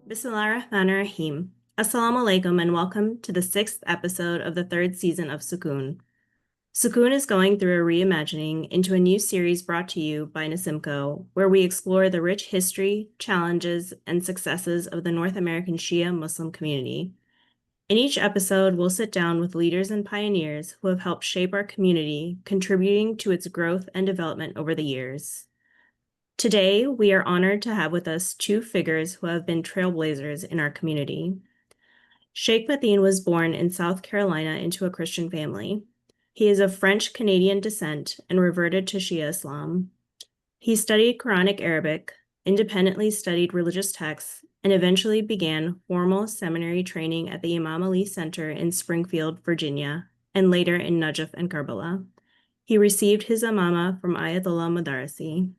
Bismillahirrahmanirrahim. Assalamu alaikum and welcome to the sixth episode of the third season of Sukoon. Sukoon is going through a reimagining into a new series brought to you by Nasimco, where we explore the rich history, challenges, and successes of the North American Shia Muslim community. In each episode, we'll sit down with leaders and pioneers who have helped shape our community, contributing to its growth and development over the years. Today, we are honored to have with us two figures who have been trailblazers in our community. Sheikh Mateen was born in South Carolina into a Christian family. He is of French-Canadian descent and reverted to Shia Islam. He studied Quranic Arabic, independently studied religious texts, and eventually began formal seminary training at the Imam Ali Center in Springfield, Virginia, and later in Najaf and Karbala. He received his imama from Ayatollah Madarasi.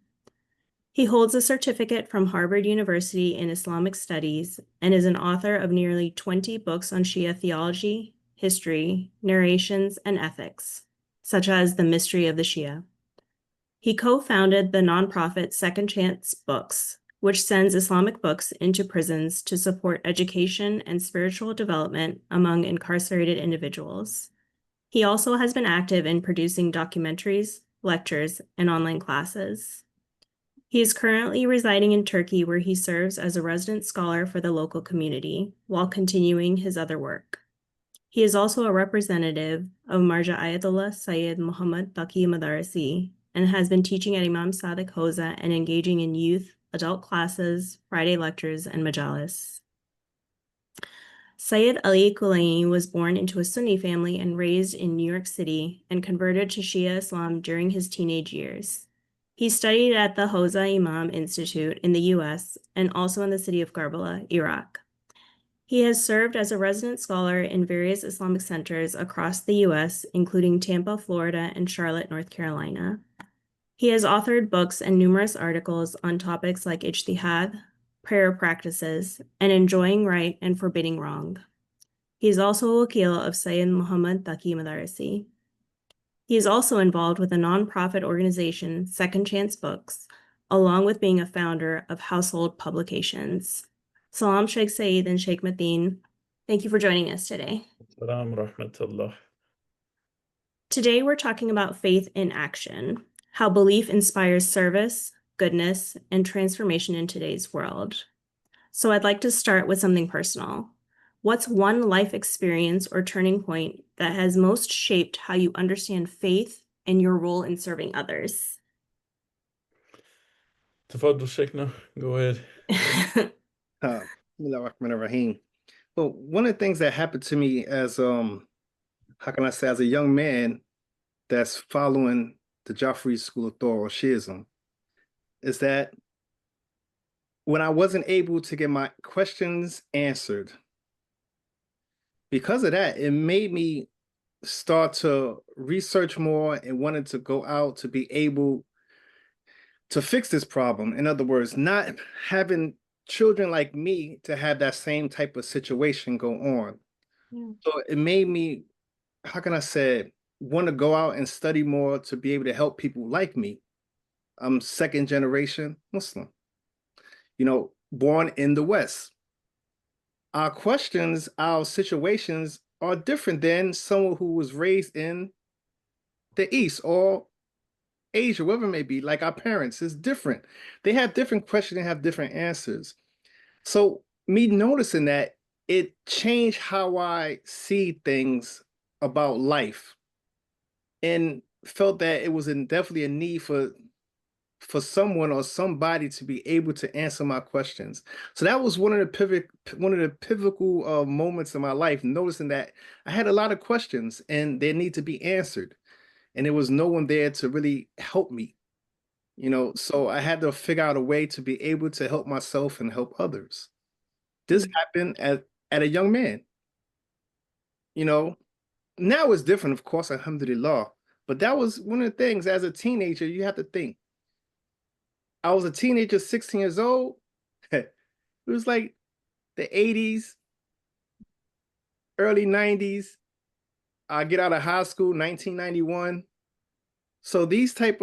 He holds a certificate from Harvard University in Islamic Studies and is an author of nearly 20 books on Shia theology, history, narrations, and ethics, such as The Mystery of the Shia. He co-founded the nonprofit Second Chance Books, which sends Islamic books into prisons to support education and spiritual development among incarcerated individuals. He also has been active in producing documentaries, lectures, and online classes. He is currently residing in Turkey, where he serves as a resident scholar for the local community while continuing his other work. He is also a representative of Marja Ayatollah Saed Muhammad Taqi Madarasi and has been teaching at Imam Sadiq Hoza and engaging in youth, adult classes, Friday lectures, and majalis. Sayyid Ali Kulayni was born into a Sunni family and raised in New York City and converted to Shia Islam during his teenage years. He studied at the Hoza Imam Institute in the U.S. and also in the city of Karbala, Iraq. He has served as a resident scholar in various Islamic centers across the U.S., including Tampa, Florida, and Charlotte, North Carolina. He has authored books and numerous articles on topics like ijtihad, prayer practices, and enjoying right and forbidding wrong. He is also a wakil of Sayyid Muhammad Taqi Madarasi. He is also involved with a nonprofit organization, Second Chance Books, along with being a founder of Household Publications. Salam, Sheikh Saed and Sheikh Mateen. Thank you for joining us today. Salam rahmatullah. Today, we're talking about faith in action, how belief inspires service, goodness, and transformation in today's world. So I'd like to start with something personal. What's one life experience or turning point that has most shaped how you understand faith and your role in serving others? Tafadhal, Sheikhna, go ahead. Bismillahirrahmanirrahim. Well, one of the things that happened to me as how can I say, as a young man that's following the Jafri school of thought or Shiism, is that when I wasn't able to get my questions answered, because of that, it made me start to research more and wanted to go out to be able to fix this problem. In other words, not having children like me to have that same type of situation go on. Yeah. So it made me, how can I say, want to go out and study more to be able to help people like me. I'm second generation Muslim, born in the West. Our questions, our situations are different than someone who was raised in the East or Asia, whatever it may be, like our parents. Is different. They have different questions and have different answers. So me noticing that, it changed how I see things about life, and felt that it was definitely a need for someone or somebody to be able to answer my questions. So that was one of the pivotal moments in my life, noticing that I had a lot of questions and they need to be answered, and there was no one there to really help me. So I had to figure out a way to be able to help myself and help others. This happened at a young man. Now it's different, of course, alhamdulillah. But that was one of the things as a teenager, you have to think. I was a teenager, 16 years old. It was like the 80s, early 90s. I get out of high school, 1991. So these times,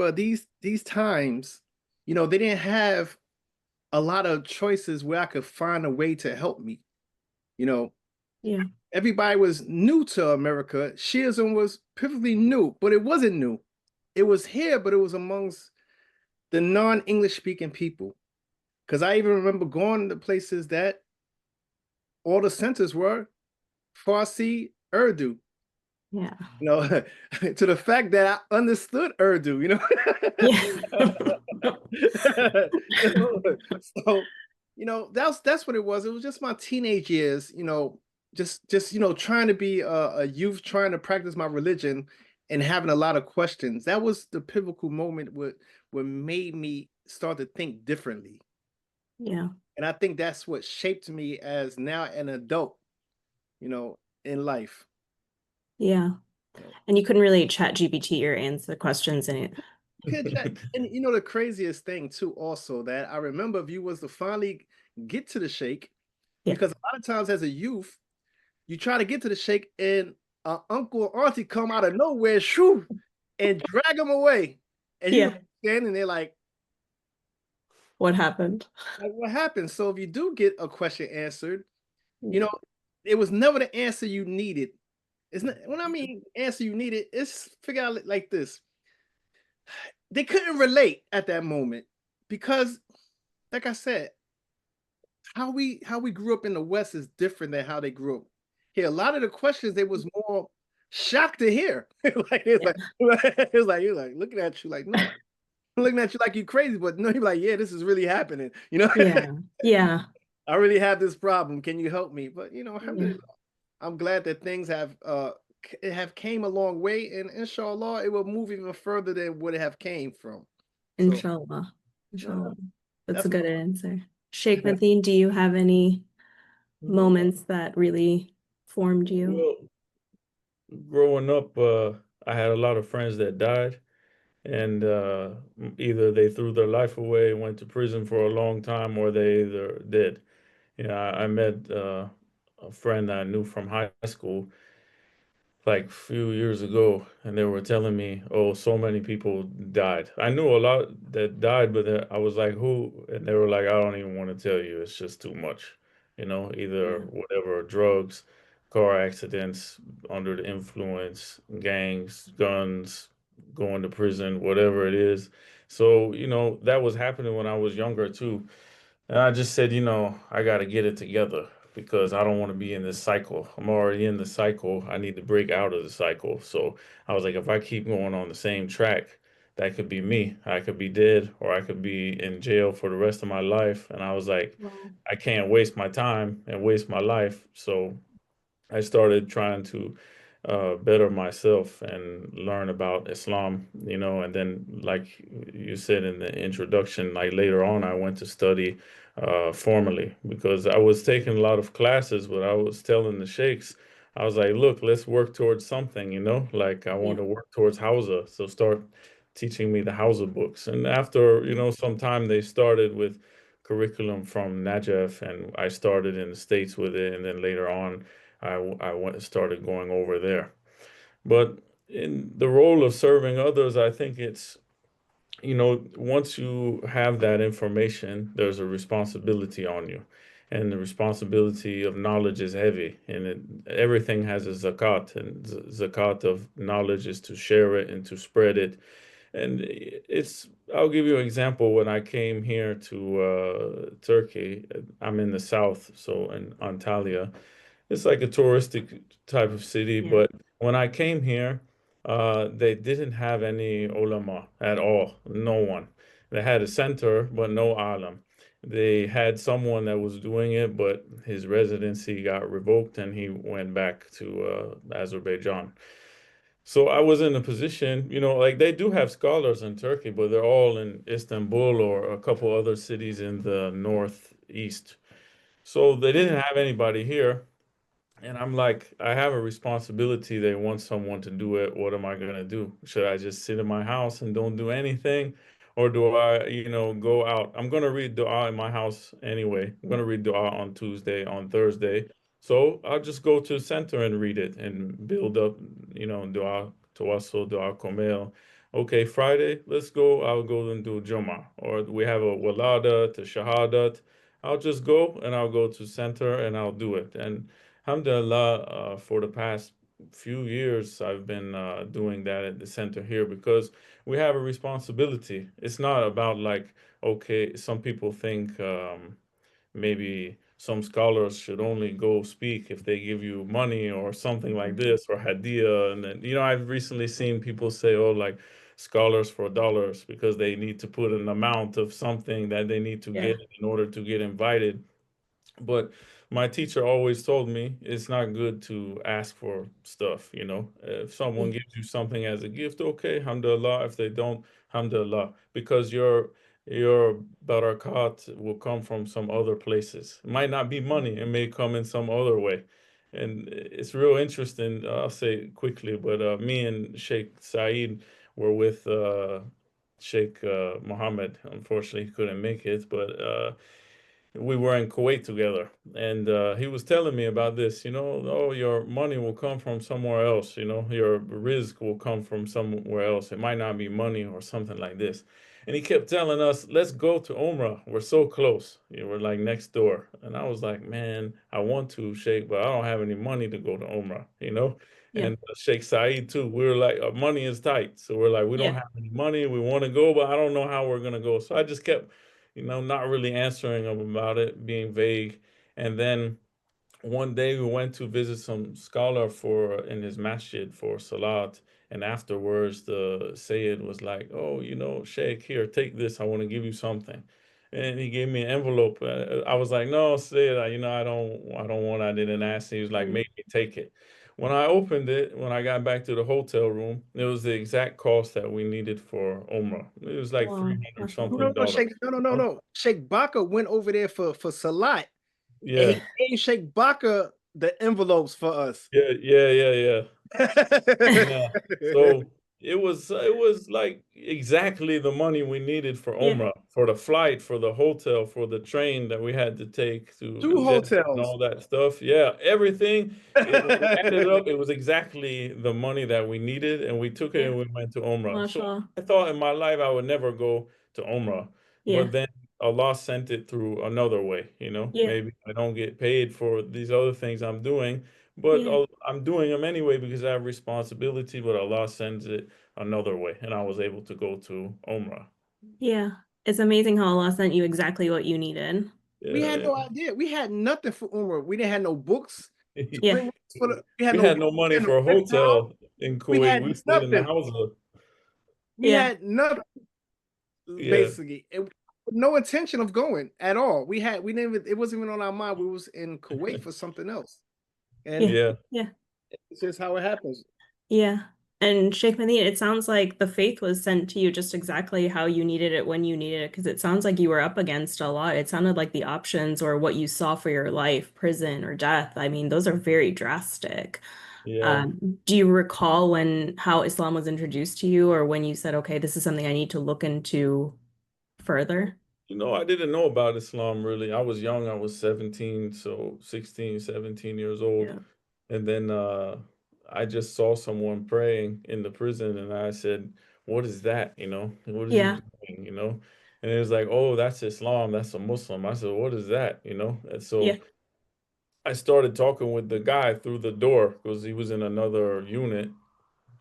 they didn't have a lot of choices where I could find a way to help me. You know, Yeah. everybody was new to America. Shiism was perfectly new, but it wasn't new. It was here, but it was amongst the non-English speaking people. Because I even remember going to places that all the centers were Farsi, Urdu. Yeah. You know, to the fact that I understood Urdu, you know. Yeah. So, that's what it was. It was just my teenage years, just trying to be a youth, trying to practice my religion and having a lot of questions. That was the pivotal moment what made me start to think differently. Yeah. And I think that's what shaped me as now an adult, in life. Yeah. And you couldn't really chat GPT or answer the questions in it. And the craziest thing too, also that I remember if you was to finally get to the Sheikh, Yeah. because a lot of times as a youth, you try to get to the Sheikh and uncle or auntie come out of nowhere, shoo, and drag them away. And you Yeah. standing there like What happened? what happened? So if you do get a question answered, you Yeah. know, it was never the answer you needed. It's not when I mean answer you needed, it's figure out it like this. They couldn't relate at that moment because, like I said, how we grew up in the West is different than how they grew up here. A lot of the questions they was more shocked to hear. Like it's Yeah. like it's like you're like looking at you like no, looking at you like you crazy, but no, you're like, yeah, this is really happening. Yeah. Yeah. I really have this problem. Can you help me? But Yeah. alhamdulillah, I'm glad that things have came a long way, and inshallah, it will move even further than what it have came from. So Inshallah. uh, Inshallah. That's a that's good answer. Sheikh Mateen, do you have any moments that really formed you? Well, growing up, I had a lot of friends that died, and either they threw their life away, went to prison for a long time, or they either did. I met a friend I knew from high school like a few years ago, and they were telling me, "Oh, so many people died." I knew a lot that died, but I was like, "Who?" And they were like, "I don't even want to tell you. It's just too much." Either Yeah. whatever, drugs, car accidents, under the influence, gangs, guns, going to prison, whatever it is. So, that was happening when I was younger too. And I just said, I got to get it together because I don't want to be in this cycle. I'm already in the cycle. I need to break out of the cycle. So I was like, if I keep going on the same track, that could be me. I could be dead or I could be in jail for the rest of my life. And I was like, Wow. I can't waste my time and waste my life. So I started trying to better myself and learn about Islam, and then, like you said in the introduction, like later on, I went to study formally because I was taking a lot of classes, but I was telling the sheikhs, I was like, look, let's work towards something, like I want Yeah. to work towards Hausa. So start teaching me the Hausa books. And after, some time, they started with curriculum from Najaf, and I started in the States with it, and then later on, I went started going over there. But in the role of serving others, I think it's, once you have that information, there's a responsibility on you. And the responsibility of knowledge is heavy, and everything has a zakat, and zakat of knowledge is to share it and to spread it. And I'll give you an example. When I came here to Turkey, I'm in the south, so in Antalya, it's like a touristic type of city, Yeah. but when I came here, they didn't have any ulama at all. No one. They had a center, but no alim. They had someone that was doing it, but his residency got revoked and he went back to Azerbaijan. So I was in a position, like they do have scholars in Turkey, but they're all in Istanbul or a couple other cities in the northeast. So they didn't have anybody here. And I'm like, I have a responsibility. They want someone to do it. What am I gonna do? Should I just sit in my house and don't do anything? Or do I, go out? I'm gonna read dua in my house anyway. I'm gonna read dua on Tuesday, on Thursday. So I'll just go to the center and read it and build up, dua tawassul, dua komel, okay, Friday, let's go. I'll go and do Juma. Or we have a Walada to Shahadat. I'll just go and I'll go to center and I'll do it. And alhamdulillah, for the past few years, I've been doing that at the center here because we have a responsibility. It's not about like, okay, some people think maybe some scholars should only go speak if they give you money or something like this or hadia. And then, I've recently seen people say, oh, like scholars for dollars because they need to put an amount of something that they need to Yeah. get in order to get invited. But my teacher always told me it's not good to ask for stuff. If Yeah. someone gives you something as a gift, okay, alhamdulillah. If they don't, alhamdulillah. Because your barakat will come from some other places. It might not be money, it may come in some other way. And it's real interesting. I'll say it quickly, but me and Sheikh Saed were with Sheikh Mohammed. Unfortunately, he couldn't make it, but we were in Kuwait together, and he was telling me about this. Oh, your money will come from somewhere else. Your risk will come from somewhere else. It might not be money or something like this. And he kept telling us, "Let's go to Umrah. We're so close. We're like next door." And I was like, "Man, I want to, Sheikh, but I don't have any money to go to Umrah." Yeah. And Sheikh Saeed too. We were like, money is tight, so we're like, we don't Yeah. have any money. We want to go, but I don't know how we're gonna go. So I just kept not really answering him about it, being vague. And then one day we went to visit some scholar for in his masjid for salat, and afterwards the Sayyid was like, "Oh, Sheikh, here, take this. I want to give you something." And he gave me an envelope. I was like, "No, Sayyid, I don't want. I didn't ask." He was like, Mm. "Maybe take it." When I opened it, when I got back to the hotel room, it was the exact cost that we needed for Umrah. It was like three Wow. hundred Mashallah. something No, dollars. Sheikh, no. Sheikh Baka went over there for Salat, and Yeah, he gave Sheikh Baka the envelopes for us. yeah, yeah, yeah, yeah. Yeah. So it was like exactly the money we needed for Yeah. Umrah, for the flight, for the hotel, for the train that we had to take to Two Jeddah and hotels. all that stuff. Yeah, everything. When we added up, it was exactly the money that we needed, and we took it Yeah. and we went to Umrah. So Mashallah. I thought in my life I would never go to Umrah, Yeah. but then Allah sent it through another way. Yeah. Maybe I don't get paid for these other things I'm doing. But Yeah. I'm doing them anyway because I have responsibility, but Allah sends it another way. And I was able to go to Umrah. Yeah. It's amazing how Allah sent you exactly what you needed. We had Yeah. no idea. We had nothing for Umrah. We didn't have no books to Yeah. bring us for the. We had We no had books. no money We had no for a print out. hotel in We Kuwait. had We stayed in the nothing. house of, We Yeah. had nothing yeah. basically. No intention of going at all. We didn't even. It wasn't even on our mind. We was in Kuwait for something else, Yeah. and Yeah. Yeah. it's just how it happens. Yeah. And Sheikh Mateen, it sounds like the faith was sent to you just exactly how you needed it when you needed it, because it sounds like you were up against a lot. It sounded like the options or what you saw for your life, prison or death. I mean, those are very drastic. Yeah. Do you recall how Islam was introduced to you, or when you said, okay, this is something I need to look into further? I didn't know about Islam really. I was young. I was 17, so 16, 17 years old. Yeah. And then I just saw someone praying in the prison, and I said, "What is that? What is he Yeah. doing? And it was like, "Oh, that's Islam. That's a Muslim." I said, "What is that?" And Yeah. so I started talking with the guy through the door because he was in another unit,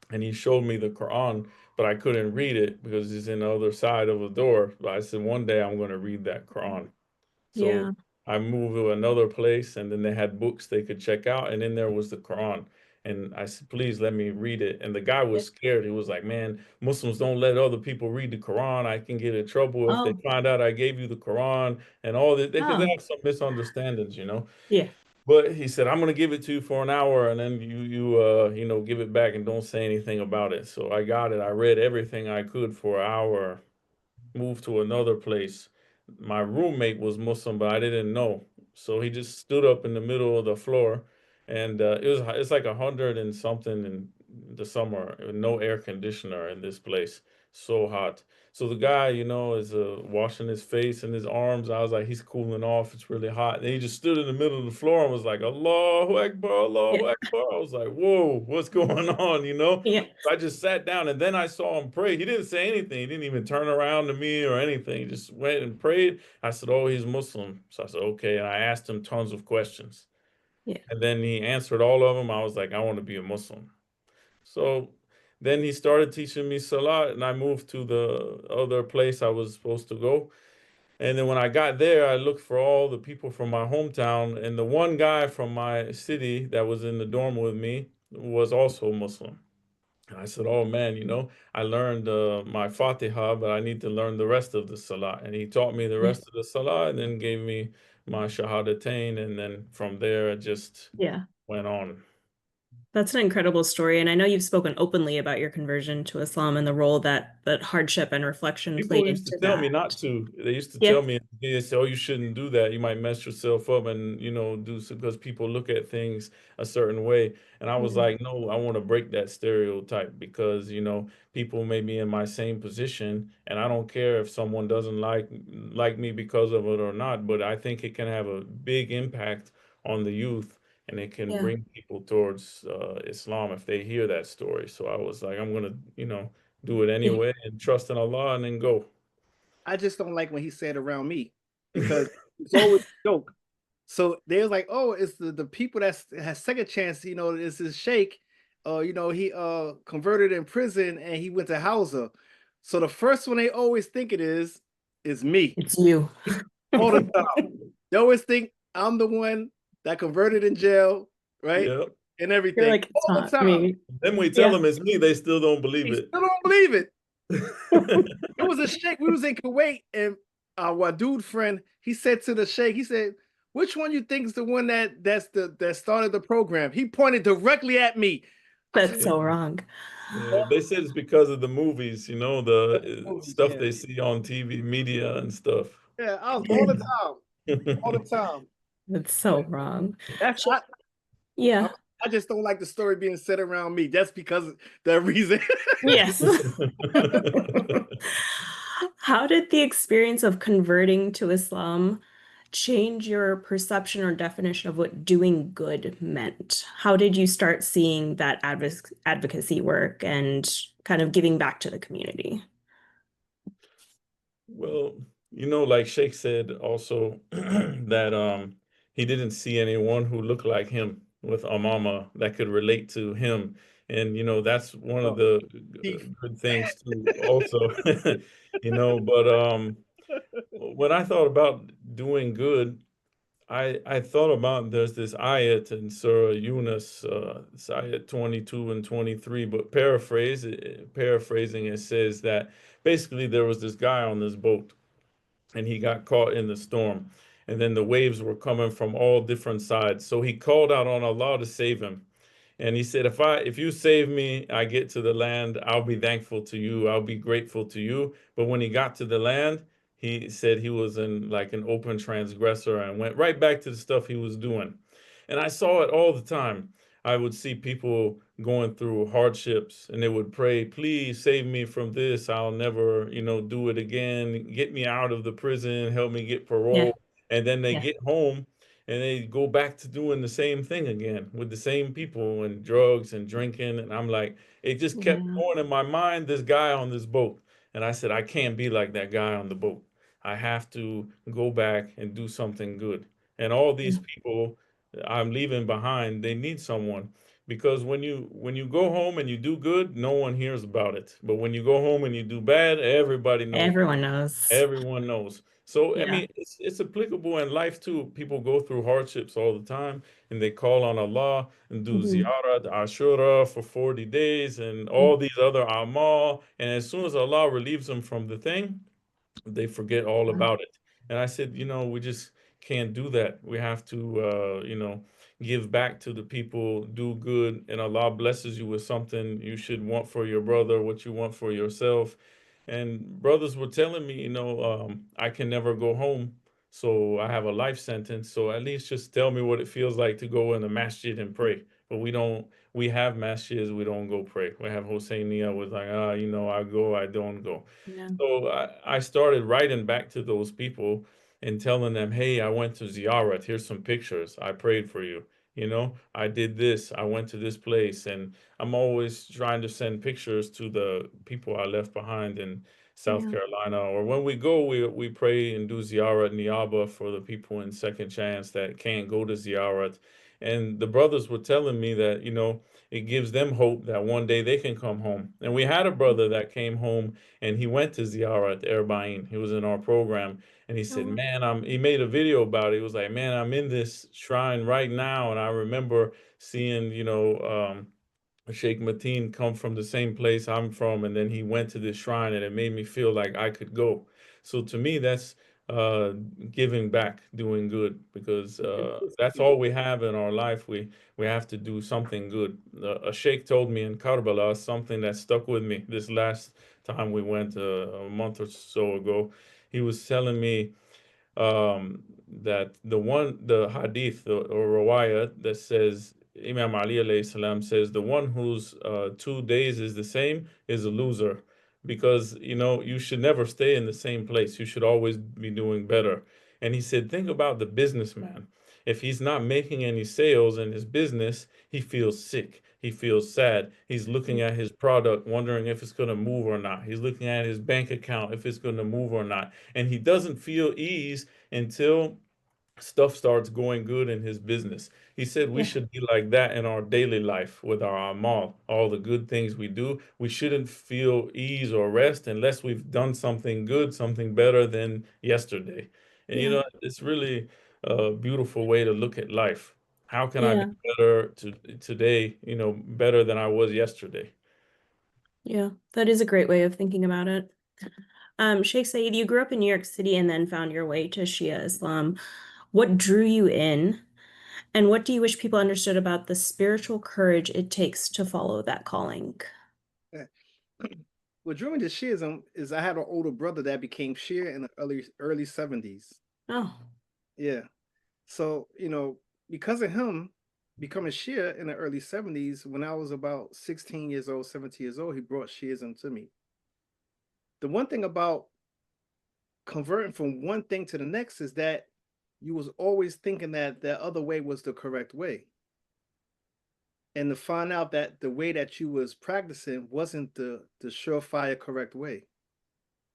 and he showed me the Quran, but I couldn't read it because he's in the other side of the door. But I said, one day I'm going to read that Quran. So Yeah. I moved to another place, and then they had books they could check out, and in there was the Quran. And I said, please let me read it. And the guy Yeah. was scared. He was like, man, Muslims don't let other people read the Quran. I can get in trouble if they Oh. find out I gave you the Quran and all this. Because they Oh. have some misunderstandings. Yeah. But he said, I'm gonna give it to you for an hour, and then you give it back and don't say anything about it. So I got it. I read everything I could for an hour, moved to another place. My roommate was Muslim, but I didn't know. So he just stood up in the middle of the floor, and it's like 100 and something in the summer, no air conditioner in this place. so hot. So the guy, is washing his face and his arms. I was like, he's cooling off. It's really hot. And he just stood in the middle of the floor and was like, Allahu Akbar, Allahu Yeah. Akbar. I was like, whoa, what's going on, Yeah. I just sat down and then I saw him pray. He didn't say anything. He didn't even turn around to me or anything. He just went and prayed. I said, oh, he's Muslim. So I said, okay. And I asked him tons of questions. Yeah. And then he answered all of them. I was like, I want to be a Muslim. So then he started teaching me Salah, and I moved to the other place I was supposed to go. And then when I got there, I looked for all the people from my hometown, and the one guy from my city that was in the dorm with me was also Muslim. And I said, "Oh man, I learned my Fatiha, but I need to learn the rest of the Salah." And he taught me the Yeah. rest of the Salah, and then gave me my Shahadatain, and then from there it just Yeah. went on. That's an incredible story. And I know you've spoken openly about your conversion to Islam and the role that hardship and reflection People played used to into tell me that. not to. They used to Yeah. tell me, they say, "Oh, you shouldn't do that. You might mess yourself up," and do so because people look at things a certain way. And I was Yeah. like, "No, I want to break that stereotype because people may be in my same position, and I don't care if someone doesn't like me because of it or not. But I think it can have a big impact on the youth, and it can Yeah. bring people towards Islam if they hear that story." So I was like, "I'm gonna, do it Yeah. anyway and trust in Allah and then go." I just don't like when he said around me because it's always a joke. So they was like, oh, it's the people that has second chance, it's his Sheikh. He converted in prison and he went to Hausa. So the first one they always think it is me It's you. all the time. They always think I'm the one that converted in jail, right? Yeah. And You're everything like, it's all the not time. me. Then we tell Yeah. them it's me, they still don't believe They it. still don't believe it. It was a Sheikh. We was in Kuwait, and our dude friend, he said to the Sheikh, he said, "Which one you think is the one that started the program?" He pointed directly at me. I That's said, so wrong. Yeah, they said it's because of the movies, the "Movies, stuff yeah, they see on TV, media and stuff. yeah." I was all the time. That's so wrong. That's Sh- Yeah. I just don't like the story being said around me. That's because of the reason. Yes. How did the experience of converting to Islam change your perception or definition of what doing good meant? How did you start seeing that advocacy work and kind of giving back to the community? Well, like Sheikh said also that he didn't see anyone who looked like him with a mama that could relate to him. And that's one of Oh, the Keith. good things too also. But when I thought about doing good, I thought about there's this ayat in Surah Yunus, it's ayat 22 and 23, but paraphrasing it says that basically there was this guy on this boat and he got caught in the storm. And then the waves were coming from all different sides. So he called out on Allah to save him. And he said, if you save me, I get to the land, I'll be thankful to you. I'll be grateful to you. But when he got to the land, he said he was in like an open transgressor and went right back to the stuff he was doing. And I saw it all the time. I would see people going through hardships and they would pray, please save me from this. I'll never, do it again. Get me out of the prison, help me get Yeah. parole. And then they Yeah. get home and they go back to doing the same thing again with the same people and drugs and drinking. And I'm like, it just kept Yeah. going in my mind, this guy on this boat. And I said, I can't be like that guy on the boat. I have to go back and do something good. And all these people I'm leaving behind, they need someone. Because when you go home and you do good, no one hears about it. But when you go home and you do bad, everybody knows. Everyone knows. Everyone knows. So, I Yeah. mean, it's applicable in life too. People go through hardships all the time and they call on Allah and do Mhm. ziyarat, ashura for 40 days and Yeah. all these other amal. And as soon as Allah relieves them from the thing, they forget all about it. And I said, we just can't do that. We have to, give back to the people, do good, and Allah blesses you with something you should want for your brother, what you want for yourself. And brothers were telling me, I can never go home, so I have a life sentence. So at least just tell me what it feels like to go in the masjid and pray. But we have masjids, we don't go pray. We have Hosseiniya was like, I go, I don't go. Yeah. So I started writing back to those people and telling them, hey, I went to Ziyarat. Here's some pictures. I prayed for you. I did this. I went to this place. And I'm always trying to send pictures to the people I left behind in South Yeah. Carolina. Or when we go, we pray and do Ziyarat Niyaba for the people in Second Chance that can't go to Ziyarat. And the brothers were telling me that, it gives them hope that one day they can come home. And we had a brother that came home and he went to Ziyarat Erbain. He was in our program, and he said, Oh, "Man, he made a video about it. He was like, man, I'm in this shrine right now, and I remember seeing, Sheikh Mateen come from the same place I'm from, and then he went to this shrine, and it made me feel like I could go." So to me, that's uh, giving back, doing good, because that's all we have in our life. We have to do something good. A sheikh told me in Karbala something that stuck with me this last time we went a month or so ago. He was telling me that the hadith or riwayat that says Imam Ali alayhi salam says the one whose 2 days is the same is a loser, because you should never stay in the same place. You should always be doing better. And he said, think about the businessman. If he's not making any sales in his business, he feels sick. He feels sad. He's looking at his product, wondering if it's going to move or not. He's looking at his bank account, if it's going to move or not. And he doesn't feel ease until stuff starts going good in his business. He said we yeah. should be like that in our daily life with our amal, all the good things we do. We shouldn't feel ease or rest unless we've done something good, something better than yesterday. And Yeah. it's really a beautiful way to look at life. How can I be Yeah. better today, better than I was yesterday? Yeah. That is a great way of thinking about it. Sheikh Said, you grew up in New York City and then found your way to Shia Islam. What drew you in, and what do you wish people understood about the spiritual courage it takes to follow that calling? What drew me to Shiism is I had an older brother that became Shia in the early 70s. Oh, Yeah. So, because of him becoming Shia in the early 70s, when I was about 16 years old, 17 years old, he brought Shiism to me. The one thing about converting from one thing to the next is that you was always thinking that the other way was the correct way. And to find out that the way that you was practicing wasn't the surefire correct way.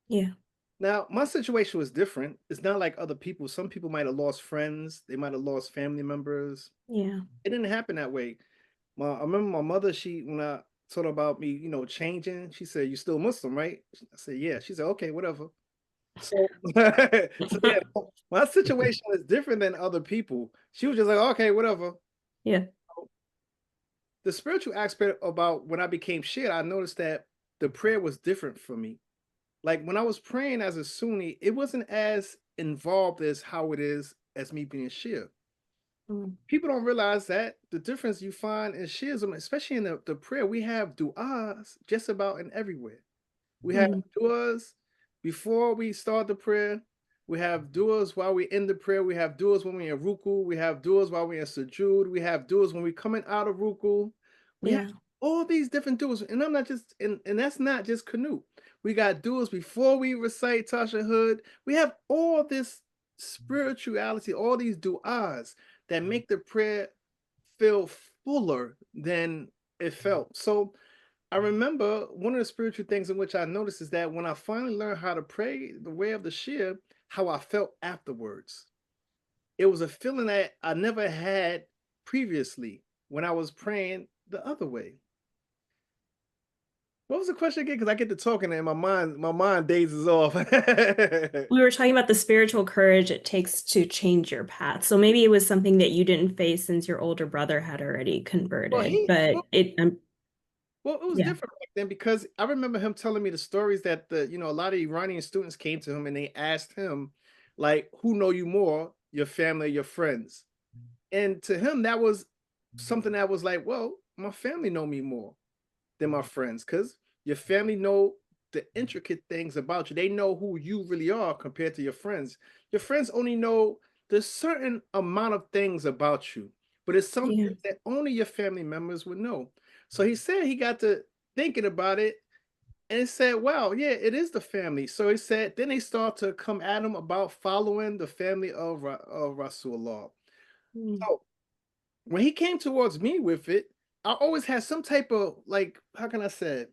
yeah. Now, my situation was different. It's not like other people. Some people might have lost friends, they might have lost family members. Yeah. It didn't happen that way. I remember my mother, when I told her about me, changing, she said, "You still Muslim, right?" I said, "Yeah." She said, "Okay, whatever." So, so yeah, my situation is different than other people. She was just like, "Okay, whatever." Yeah. The spiritual aspect about when I became Shia, I noticed that the prayer was different for me. Like when I was praying as a Sunni, it wasn't as involved as how it is as me being Shia. Mm. People don't realize that the difference you find in Shiism, especially in the prayer, we have du'as just about in everywhere. We have Mm. du'as before we start the prayer. We have du'as while we end the prayer. We have du'as when we're in ruku. We have du'as while we're in sujood. We have du'as when we're coming out of ruku. We have Yeah. all these different du'as. And I'm not just, and that's not just Canute. We got du'as before we recite Tashahhud. We have all this spirituality, all these du'as that make the prayer feel fuller than it felt. So I remember one of the spiritual things in which I noticed is that when I finally learned how to pray the way of the Shia, how I felt afterwards. It was a feeling that I never had previously when I was praying the other way. What was the question again? Because I get to talking and my mind dazes off. We were talking about the spiritual courage it takes to change your path. So maybe it was something that you didn't face since your older brother had already well, converted, he but well, well, it was yeah. different back then because I remember him telling me the stories that a lot of Iranian students came to him and they asked him, like, who know you more, your family, or your friends? And to him, that was something that was like, well, my family know me more than my friends because your family know the intricate things about you. They know who you really are compared to your friends. Your friends only know the certain amount of things about you, but it's something Yeah. that only your family members would know. So he said he got to thinking about it and said, wow, yeah, it is the family. So he said, then they start to come at him about following the family of Rasulullah. Mm. So when he came towards me with it, I always had some type of, like, how can I say it?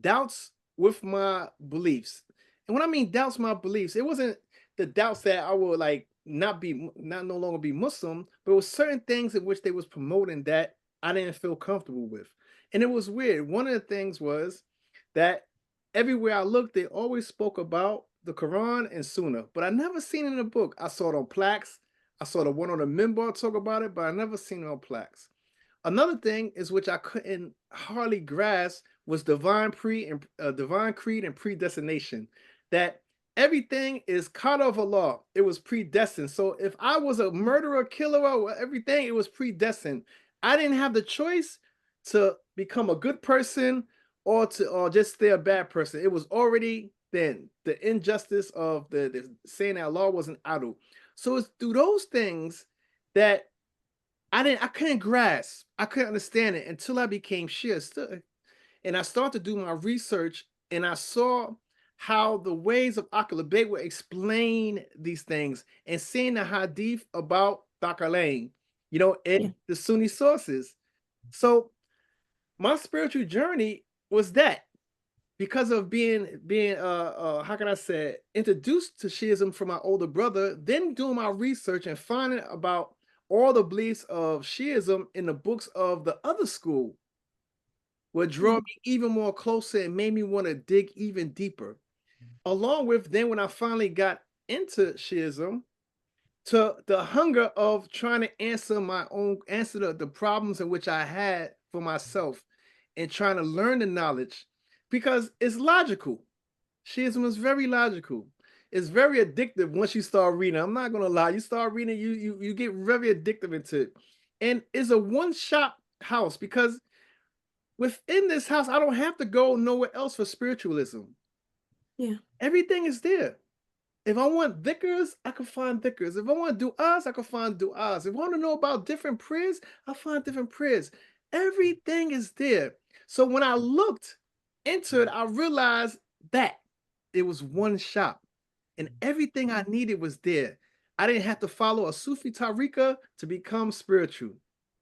Doubts with my beliefs. And when I mean doubts my beliefs, it wasn't the doubts that I would like not no longer be Muslim, but it was certain things in which they was promoting that I didn't feel comfortable with. And it was weird. One of the things was that everywhere I looked, they always spoke about the Quran and Sunnah, but I never seen it in a book. I saw it on plaques. I saw the one on the minbar talk about it, but I never seen it on plaques. Another thing is which I couldn't hardly grasp was divine creed and predestination. That everything is caught of Allah. It was predestined. So if I was a murderer, killer, or everything, it was predestined. I didn't have the choice to become a good person or just stay a bad person. It was already then the injustice of the saying that Allah wasn't adil. So it's through those things that I couldn't grasp. I couldn't understand it until I became Shia. And I started to do my research and I saw how the ways of Akhl Bayt would explain these things and seeing the hadith about Thaqalain, in the Sunni sources. So my spiritual journey was that because of being how can I say introduced to Shiism from my older brother, then doing my research and finding about all the beliefs of Shiism in the books of the other school would draw me even more closer and made me want to dig even deeper. Along with then when I finally got into Shiism, to the hunger of trying to answer the problems in which I had for myself and trying to learn the knowledge because it's logical. Shiism is very logical. It's very addictive once you start reading. I'm not gonna lie, you start reading, you get very addictive into it. And it's a one-shop house because within this house, I don't have to go nowhere else for spiritualism. Yeah. Everything is there. If I want dhikrs, I can find dhikrs. If I want du'as, I can find du'as. If I want to know about different prayers, I find different prayers. Everything is there. So when I looked into it, I realized that it was one shop and everything I needed was there. I didn't have to follow a Sufi tariqa to become spiritual,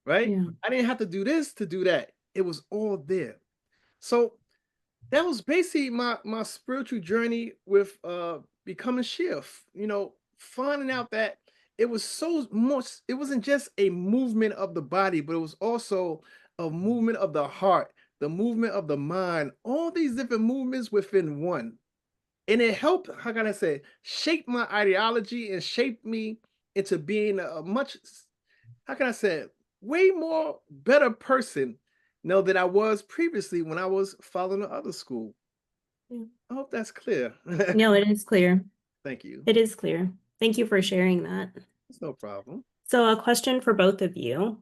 right? Yeah. I didn't have to do this to do that. It was all there. So that was basically my spiritual journey with becoming Shia, finding out that it was so much, it wasn't just a movement of the body, but it was also a movement of the heart, the movement of the mind, all these different movements within one. And it helped, how can I say, shape my ideology and shape me into being a much, how can I say, way more better person than I was previously when I was following the other school. Yeah. I hope that's clear. No, it is clear. Thank you. It is clear. Thank you for sharing that. It's no problem. So, a question for both of you.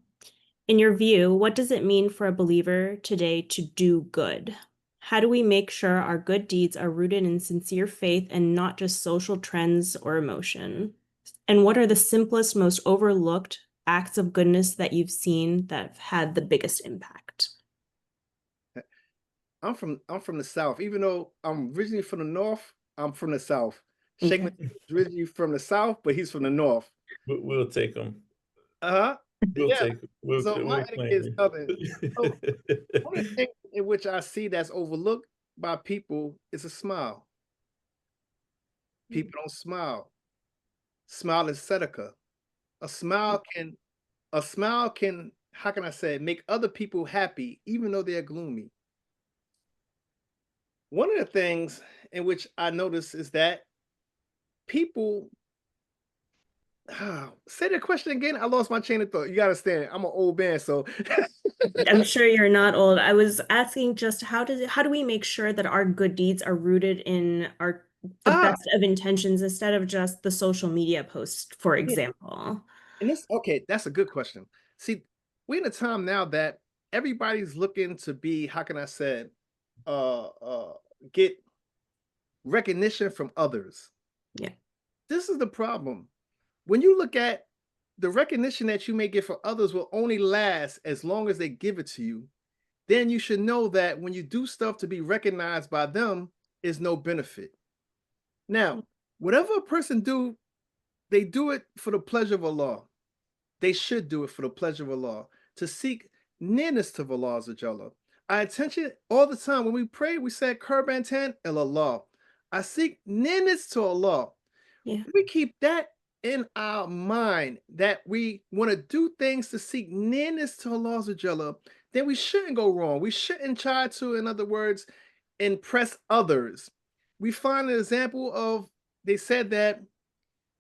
In your view, what does it mean for a believer today to do good? How do we make sure our good deeds are rooted in sincere faith and not just social trends or emotion? And what are the simplest, most overlooked acts of goodness that you've seen that have had the biggest impact? I'm from the South. Even though I'm originally from the North, I'm from the South. Sheikh Okay. is originally from the South, but he's from the North. We'll take them. Uh-huh. We'll Yeah. take. We'll, So my we'll etiquette claim is you. Southern. So one of the things in which I see that's overlooked by people is a smile. People don't smile. Smile is tzedakah. A smile can, how can I say, make other people happy, even though they're gloomy. One of the things in which I notice is that people, say the question again. I lost my chain of thought. You gotta understand, I'm an old man, so I'm sure you're not old. I was asking just how do we make sure that our good deeds are rooted in the best of intentions instead of just the social media post, for example? And okay, that's a good question. See, we're in a time now that everybody's looking to be, how can I say, get recognition from others. Yeah. This is the problem. When you look at the recognition that you may get for others will only last as long as they give it to you, then you should know that when you do stuff to be recognized by them is no benefit. Now, whatever a person do, they do it for the pleasure of Allah. They should do it for the pleasure of Allah, to seek nearness to Allah Azza. Our attention all the time when we pray, we say Karbantan el Allah. I seek nearness to Allah. Yeah. We keep that in our mind that we want to do things to seek nearness to Allah Azza, then we shouldn't go wrong. We shouldn't try to, in other words, impress others. We find an example of, they said that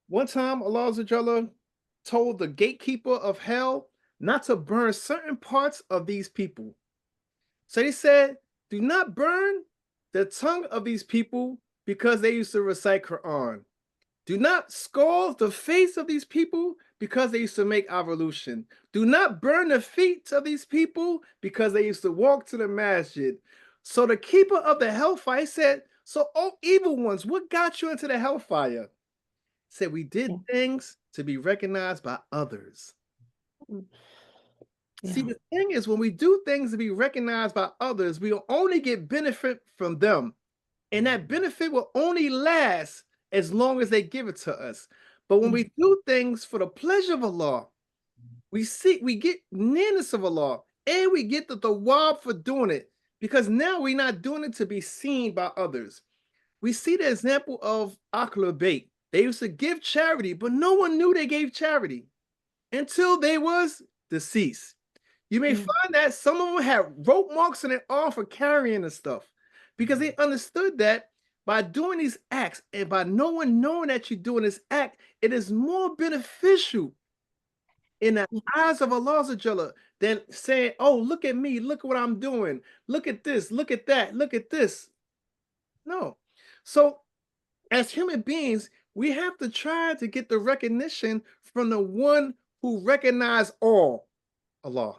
one time Allah Azza told the gatekeeper of hell not to burn certain parts of these people. So he said, do not burn the tongue of these people because they used to recite Quran. Do not scald the face of these people because they used to make evolution. Do not burn the feet of these people because they used to walk to the masjid. So the keeper of the hellfire said, so, oh evil ones, what got you into the hellfire? Said we did things to be recognized by others. Yeah. See, the thing is, when we do things to be recognized by others, we'll only get benefit from them. And that benefit will only last as long as they give it to us. But when we do things for the pleasure of Allah, we get nearness of Allah, and we get the thawab for doing it, because now we're not doing it to be seen by others. We see the example of Ahlul Bayt. They used to give charity, but no one knew they gave charity until they was deceased. You may find that some of them had rope marks in their arm for carrying the stuff, because they understood that by doing these acts and by no one knowing that you're doing this act, it is more beneficial in the eyes of Allah Azza than saying, oh, look at me, look at what I'm doing, look at this, look at that, look at this. No. So as human beings, we have to try to get the recognition from the one who recognizes all, Allah.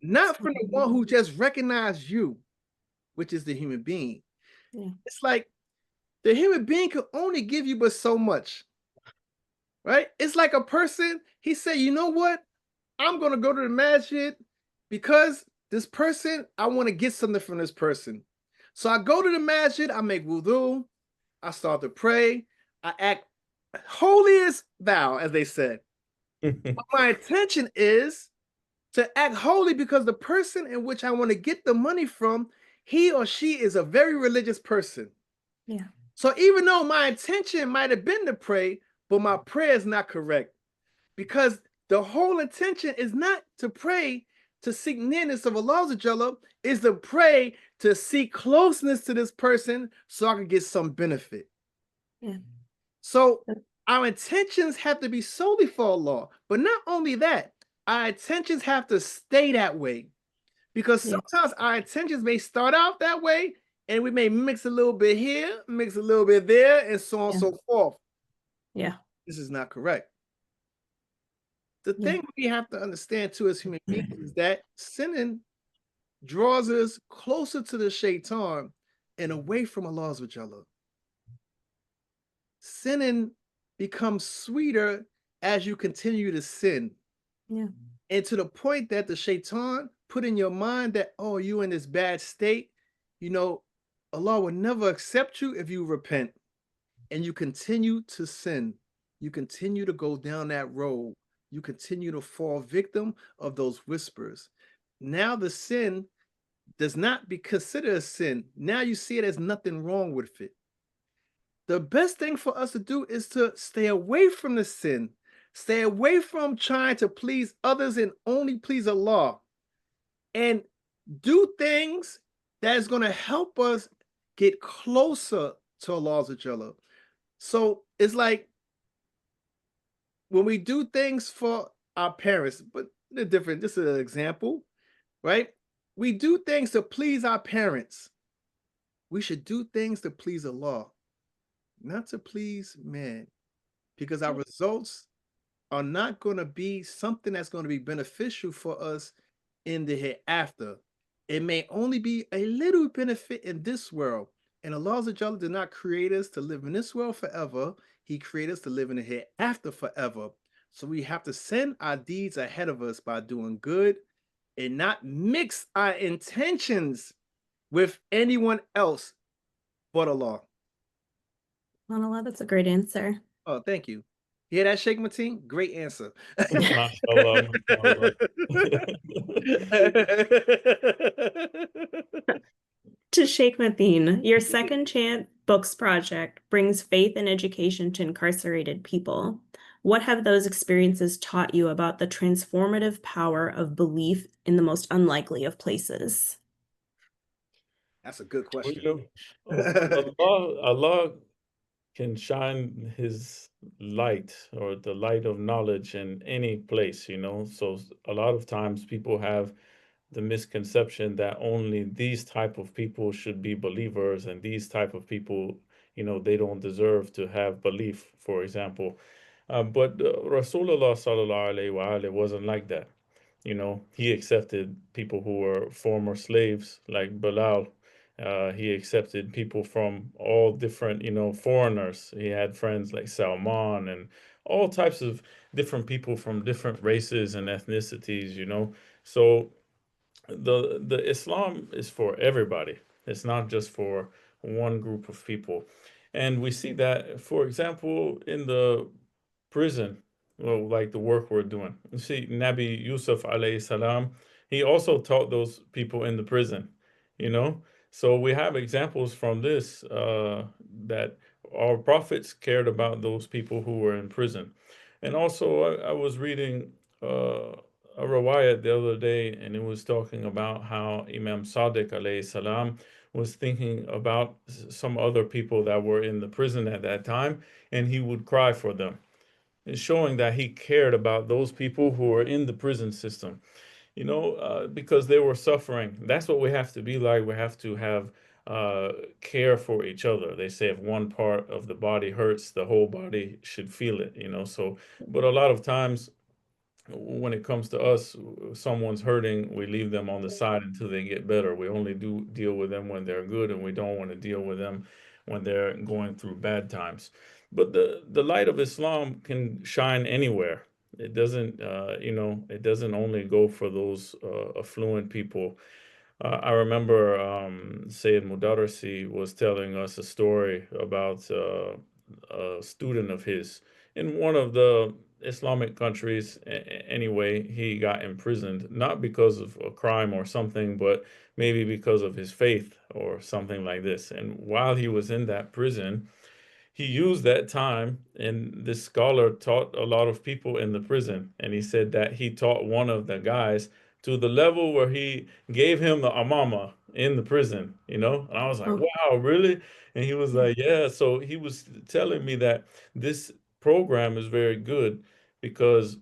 Not from the one who just recognized you, which is the human being. Yeah. It's like the human being can only give you but so much, right? It's like a person, he said, you know what? I'm going to go to the masjid because this person, I want to get something from this person. So I go to the masjid, I make wudu, I start to pray, I act holy as thou, as they said. But my intention is to act holy because the person in which I want to get the money from, he or she is a very religious person. Yeah. So even though my intention might have been to pray, but my prayer is not correct, because the whole intention is not to pray to seek nearness of Allah Azza, is to pray to seek closeness to this person so I can get some benefit. Yeah. So our intentions have to be solely for Allah, but not only that, our intentions have to stay that way, because sometimes our intentions may start out that way and we may mix a little bit here, mix a little bit there, and so on and so forth. Yeah. This is not correct. The thing we have to understand too as human beings is that sinning draws us closer to the shaitan and away from Allah Azza. Sinning becomes sweeter as you continue to sin. Yeah. And to the point that the shaitan put in your mind that, oh, you in this bad state, you know, Allah will never accept you if you repent. And you continue to sin. You continue to go down that road. You continue to fall victim of those whispers. Now the sin does not be considered a sin. Now you see it as nothing wrong with it. The best thing for us to do is to stay away from the sin. Stay away from trying to please others and only please Allah. And do things that is going to help us get closer to Allah Azza. So it's like when we do things for our parents, but they're different. This is an example, right? We do things to please our parents. We should do things to please Allah, not to please man, because our results are not going to be something that's going to be beneficial for us in the hereafter. It may only be a little benefit in this world. And Allah Azza did not create us to live in this world forever. He created us to live in the hereafter forever. So we have to send our deeds ahead of us by doing good and not mix our intentions with anyone else but Allah. Manala, that's a great answer. Oh, thank you. Hear that, Sheikh Mateen? Great answer. Mashallah, mashallah. To Sheikh Mateen, your Second Chance Books project brings faith and education to incarcerated people. What have those experiences taught you about the transformative power of belief in the most unlikely of places? That's a good Well, question. you know, Allah can shine his light or the light of knowledge in any place, you know. So a lot of times people have the misconception that only these type of people should be believers and these type of people, you know, they don't deserve to have belief, for example. But Rasulullah sallallahu alaihi wa wasn't like that. You know, he accepted people who were former slaves like Bilal. He accepted people from all different, you know, foreigners. He had friends like Salman and all types of different people from different races and ethnicities, you know. So the Islam is for everybody. It's not just for one group of people. And we see that, for example, in the prison, well, like the work we're doing. You see, Nabi Yusuf alayhi salam, he also taught those people in the prison, you know? So we have examples from this that our prophets cared about those people who were in prison. And also, I was reading a riwayat the other day, and it was talking about how Imam Sadiq alayhi salam was thinking about some other people that were in the prison at that time, and he would cry for them. It's showing that he cared about those people who were in the prison system, you know, because they were suffering. That's what we have to be like. We have to have care for each other. They say if one part of the body hurts, the whole body should feel it, you know. So, but a lot of times when it comes to us, someone's hurting, we leave them on the side until they get better. We only do deal with them when they're good, and we don't want to deal with them when they're going through bad times. But the light of Islam can shine anywhere. It doesn't, you know, it doesn't only go for those affluent people. I remember Saed Mudarrisi was telling us a story about a student of his in one of the Islamic countries. Anyway, he got imprisoned, not because of a crime or something, but maybe because of his faith or something like this. And while he was in that prison, he used that time, and this scholar taught a lot of people in the prison. And he said that he taught one of the guys to the level where he gave him the amama in the prison, you know? And I was like, Oh, wow, really? And he was yeah. like, yeah. So he was telling me that this program is very good because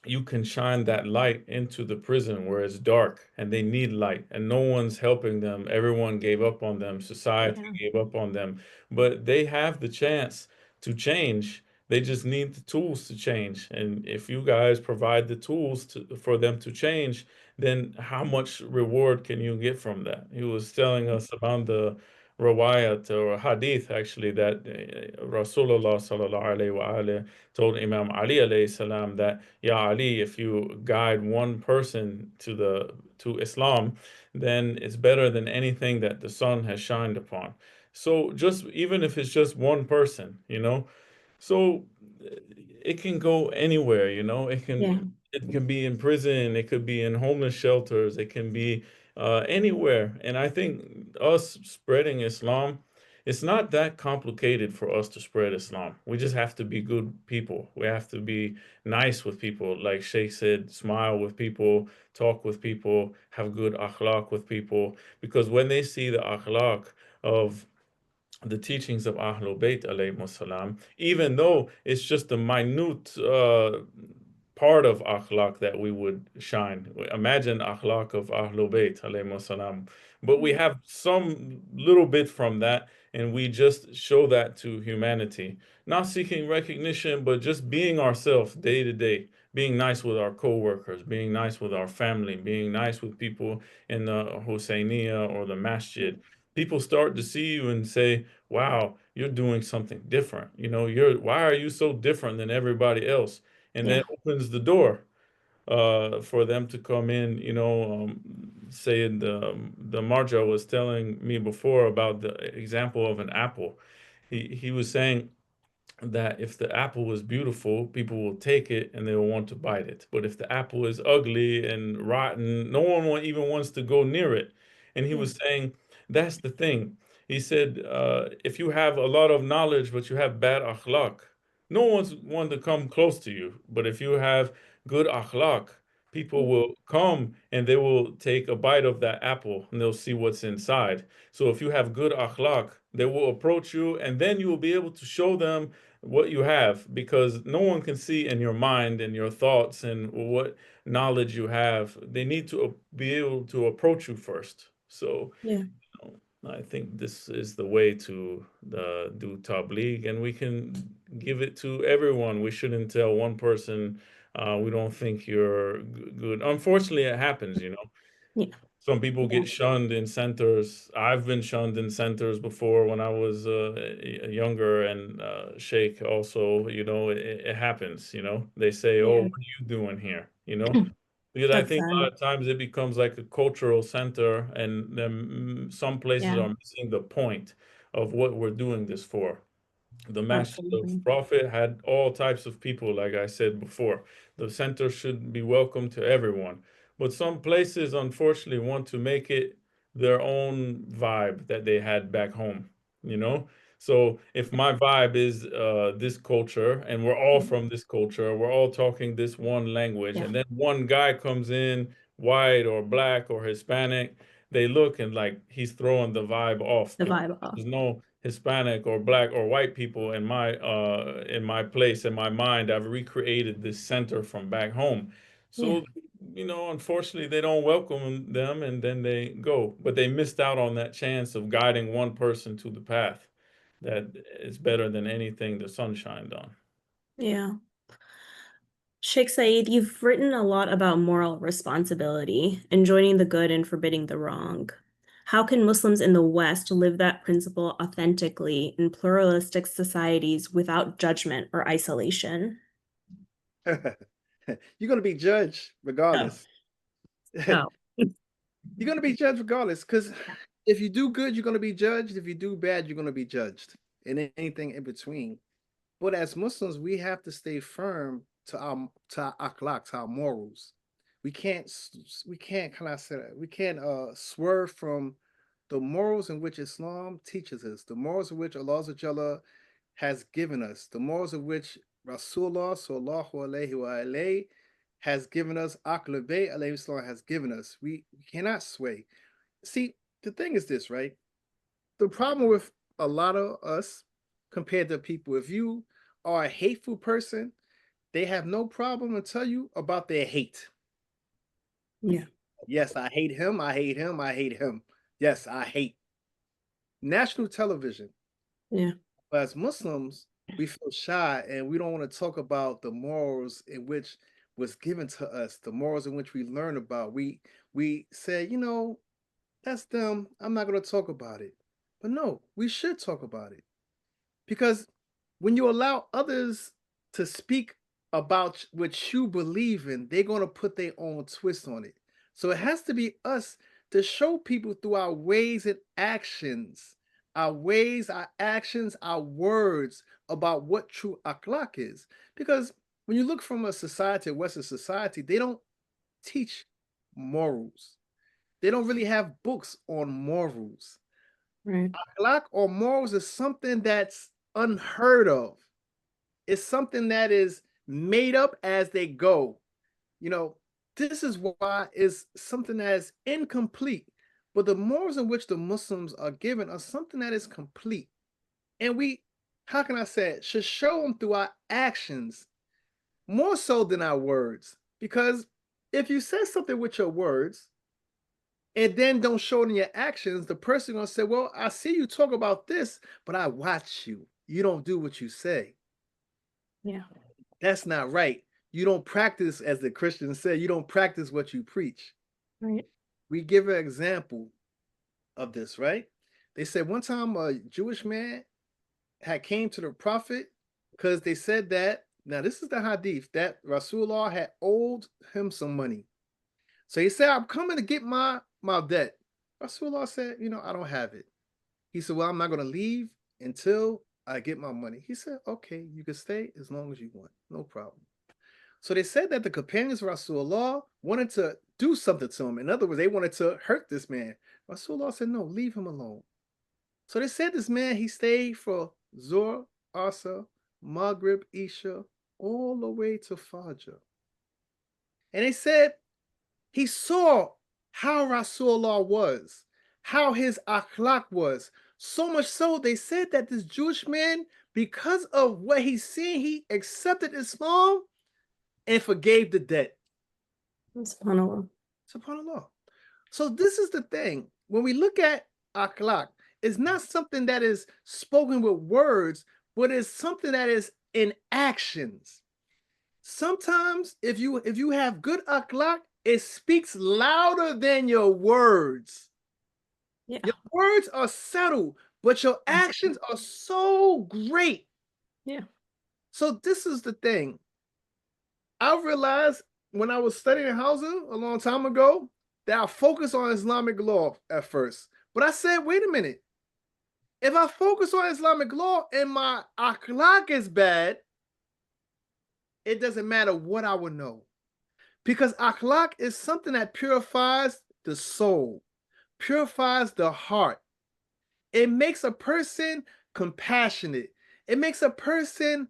you can shine that light into the prison where it's dark and they need light and no one's helping them. Everyone gave up on them. Society Yeah. gave up on them. But they have the chance to change. They just need the tools to change. And if you guys provide the tools for them to change, then how much reward can you get from that? He was telling us about the riwayat or hadith actually that Rasulullah sallallahu alaihi wa told Imam Ali alayhi salam that, Ya Ali, if you guide one person to Islam, then it's better than anything that the sun has shined upon. So just even if it's just one person, you know, so it can go anywhere, you know. Yeah. It can be in prison, it could be in homeless shelters, it can be anywhere. And I think us spreading Islam, it's not that complicated for us to spread Islam. We just have to be good people. We have to be nice with people. Like Sheikh said, smile with people, talk with people, have good akhlaq with people. Because when they see the akhlaq of the teachings of Ahlul Bayt alayhi salam, even though it's just a minute part of akhlaq that we would shine. Imagine akhlaq of Ahlul Bayt alayhi salam, but we have some little bit from that, and we just show that to humanity, not seeking recognition, but just being ourselves day to day. Being nice with our co-workers, being nice with our family, being nice with people in the Husseiniya or the masjid. People start to see you and say, wow, you're doing something different. You know, why are you so different than everybody else? and Yeah. that opens the door for them to come in. Saying the Marja was telling me before about the example of an apple. He was saying that if the apple was beautiful, people will take it and they will want to bite it. But if the apple is ugly and rotten, no one even wants to go near it. And he Yeah. was saying that's the thing. He said, if you have a lot of knowledge but you have bad akhlaq, no one's want to come close to you. But if you have good akhlaq, people will come and they will take a bite of that apple and they'll see what's inside. So if you have good akhlaq, they will approach you and then you will be able to show them what you have, because no one can see in your mind and your thoughts and what knowledge you have. They need to be able to approach you first. So Yeah. I think this is the way to do tabligh, and we can give it to everyone. We shouldn't tell one person, we don't think you're good. Unfortunately, it happens, Yeah. Some people get shunned in centers. I've been shunned in centers before when I was younger, and Sheikh also, it happens, They say, "Oh, Yeah. what are you doing here?" Because I That's think a sad. lot of times it becomes like a cultural center, and then some places Yeah. are missing the point of what we're doing this for. The Masjid of Absolutely. Prophet had all types of people, like I said before. The center should be welcome to everyone. But some places, unfortunately, want to make it their own vibe that they had back home, you know? So if my vibe is this culture, and we're all Mhm. from this culture, we're all talking this one language, Yeah. and then one guy comes in, white or black or Hispanic, they look and like he's throwing the vibe off, The because vibe off. there's no Hispanic or black or white people in my place, in my mind. I've recreated this center from back home. Yeah. So, unfortunately they don't welcome them and then they go. But they missed out on that chance of guiding one person to the path that is better than anything the sun shined on. Yeah. Sheikh Said, you've written a lot about moral responsibility, enjoining the good and forbidding the wrong. How can Muslims in the West live that principle authentically in pluralistic societies without judgment or isolation? You're going to be judged Oh, regardless. You're oh, going to be judged regardless, because if you do good, you're going to be judged. If you do bad, you're going to be judged, and anything in between. But as Muslims, we have to stay firm to our akhlaq, to our morals. We can't can I say that? We can't swerve from the morals in which Islam teaches us, the morals in which Allah has given us, the morals of which Rasulullah sallallahu alaihi wa has given us, Ahlul Bayt alayhi salam has given us. We cannot sway. See, the thing is this, right? The problem with a lot of us compared to people, if you are a hateful person, they have no problem to tell you about their hate. yeah, Yes, I hate him. I hate him. I hate him. Yes, I hate national television. yeah, But as Muslims, we feel shy and we don't want to talk about the morals in which was given to us, the morals in which we learn about. We say, that's them. I'm not going to talk about it. But no, we should talk about it. Because when you allow others to speak about what you believe in, they're going to put their own twist on it. So it has to be us to show people through our ways and actions, our ways, our actions, our words about what true akhlaq is. Because when you look from a society, a Western society, they don't teach morals. They don't really have books on morals. right, Akhlaq or morals is something that's unheard of. It's something that is made up as they go. You know, this is why it's something that is incomplete. But the morals in which the Muslims are given are something that is complete. And we, how can I say it, should show them through our actions more so than our words. Because if you say something with your words, and then don't show it in your actions, the person gonna say, "Well, I see you talk about this, but I watch you. You don't do what you say. yeah, That's not right. You don't practice, as the Christians say, you don't practice what you preach." right, We give an example of this, right? They said one time a Jewish man had came to the prophet because they said that Now, this is the hadith that Rasulullah had owed him some money. So he said, I'm coming to get my debt. Rasulullah said, I don't have it. He said, well, I'm not going to leave until I get my money. He said, okay, you can stay as long as you want. No problem. So they said that the companions of Rasulullah wanted to do something to him. In other words, they wanted to hurt this man. Rasulullah said, no, leave him alone. So they said this man, he stayed for Zuhr, Asr, Maghrib, Isha, all the way to Fajr. And they said he saw how Rasulullah was, how his akhlaq was. So much so, they said that this Jewish man, because of what he's seen, he accepted Islam and forgave the debt. SubhanAllah. SubhanAllah. So this is the thing. When we look at akhlaq, it's not something that is spoken with words, but it's something that is in actions. Sometimes if you have good akhlaq, it speaks louder than your words. Yeah. Your words are subtle, but your actions are so great. Yeah. So this is the thing. I realized when I was studying Hausa a long time ago that I focused on Islamic law at first. But I said, wait a minute. If I focus on Islamic law and my akhlaq is bad, it doesn't matter what I would know. Because akhlaq is something that purifies the soul, purifies the heart. It makes a person compassionate. It makes a person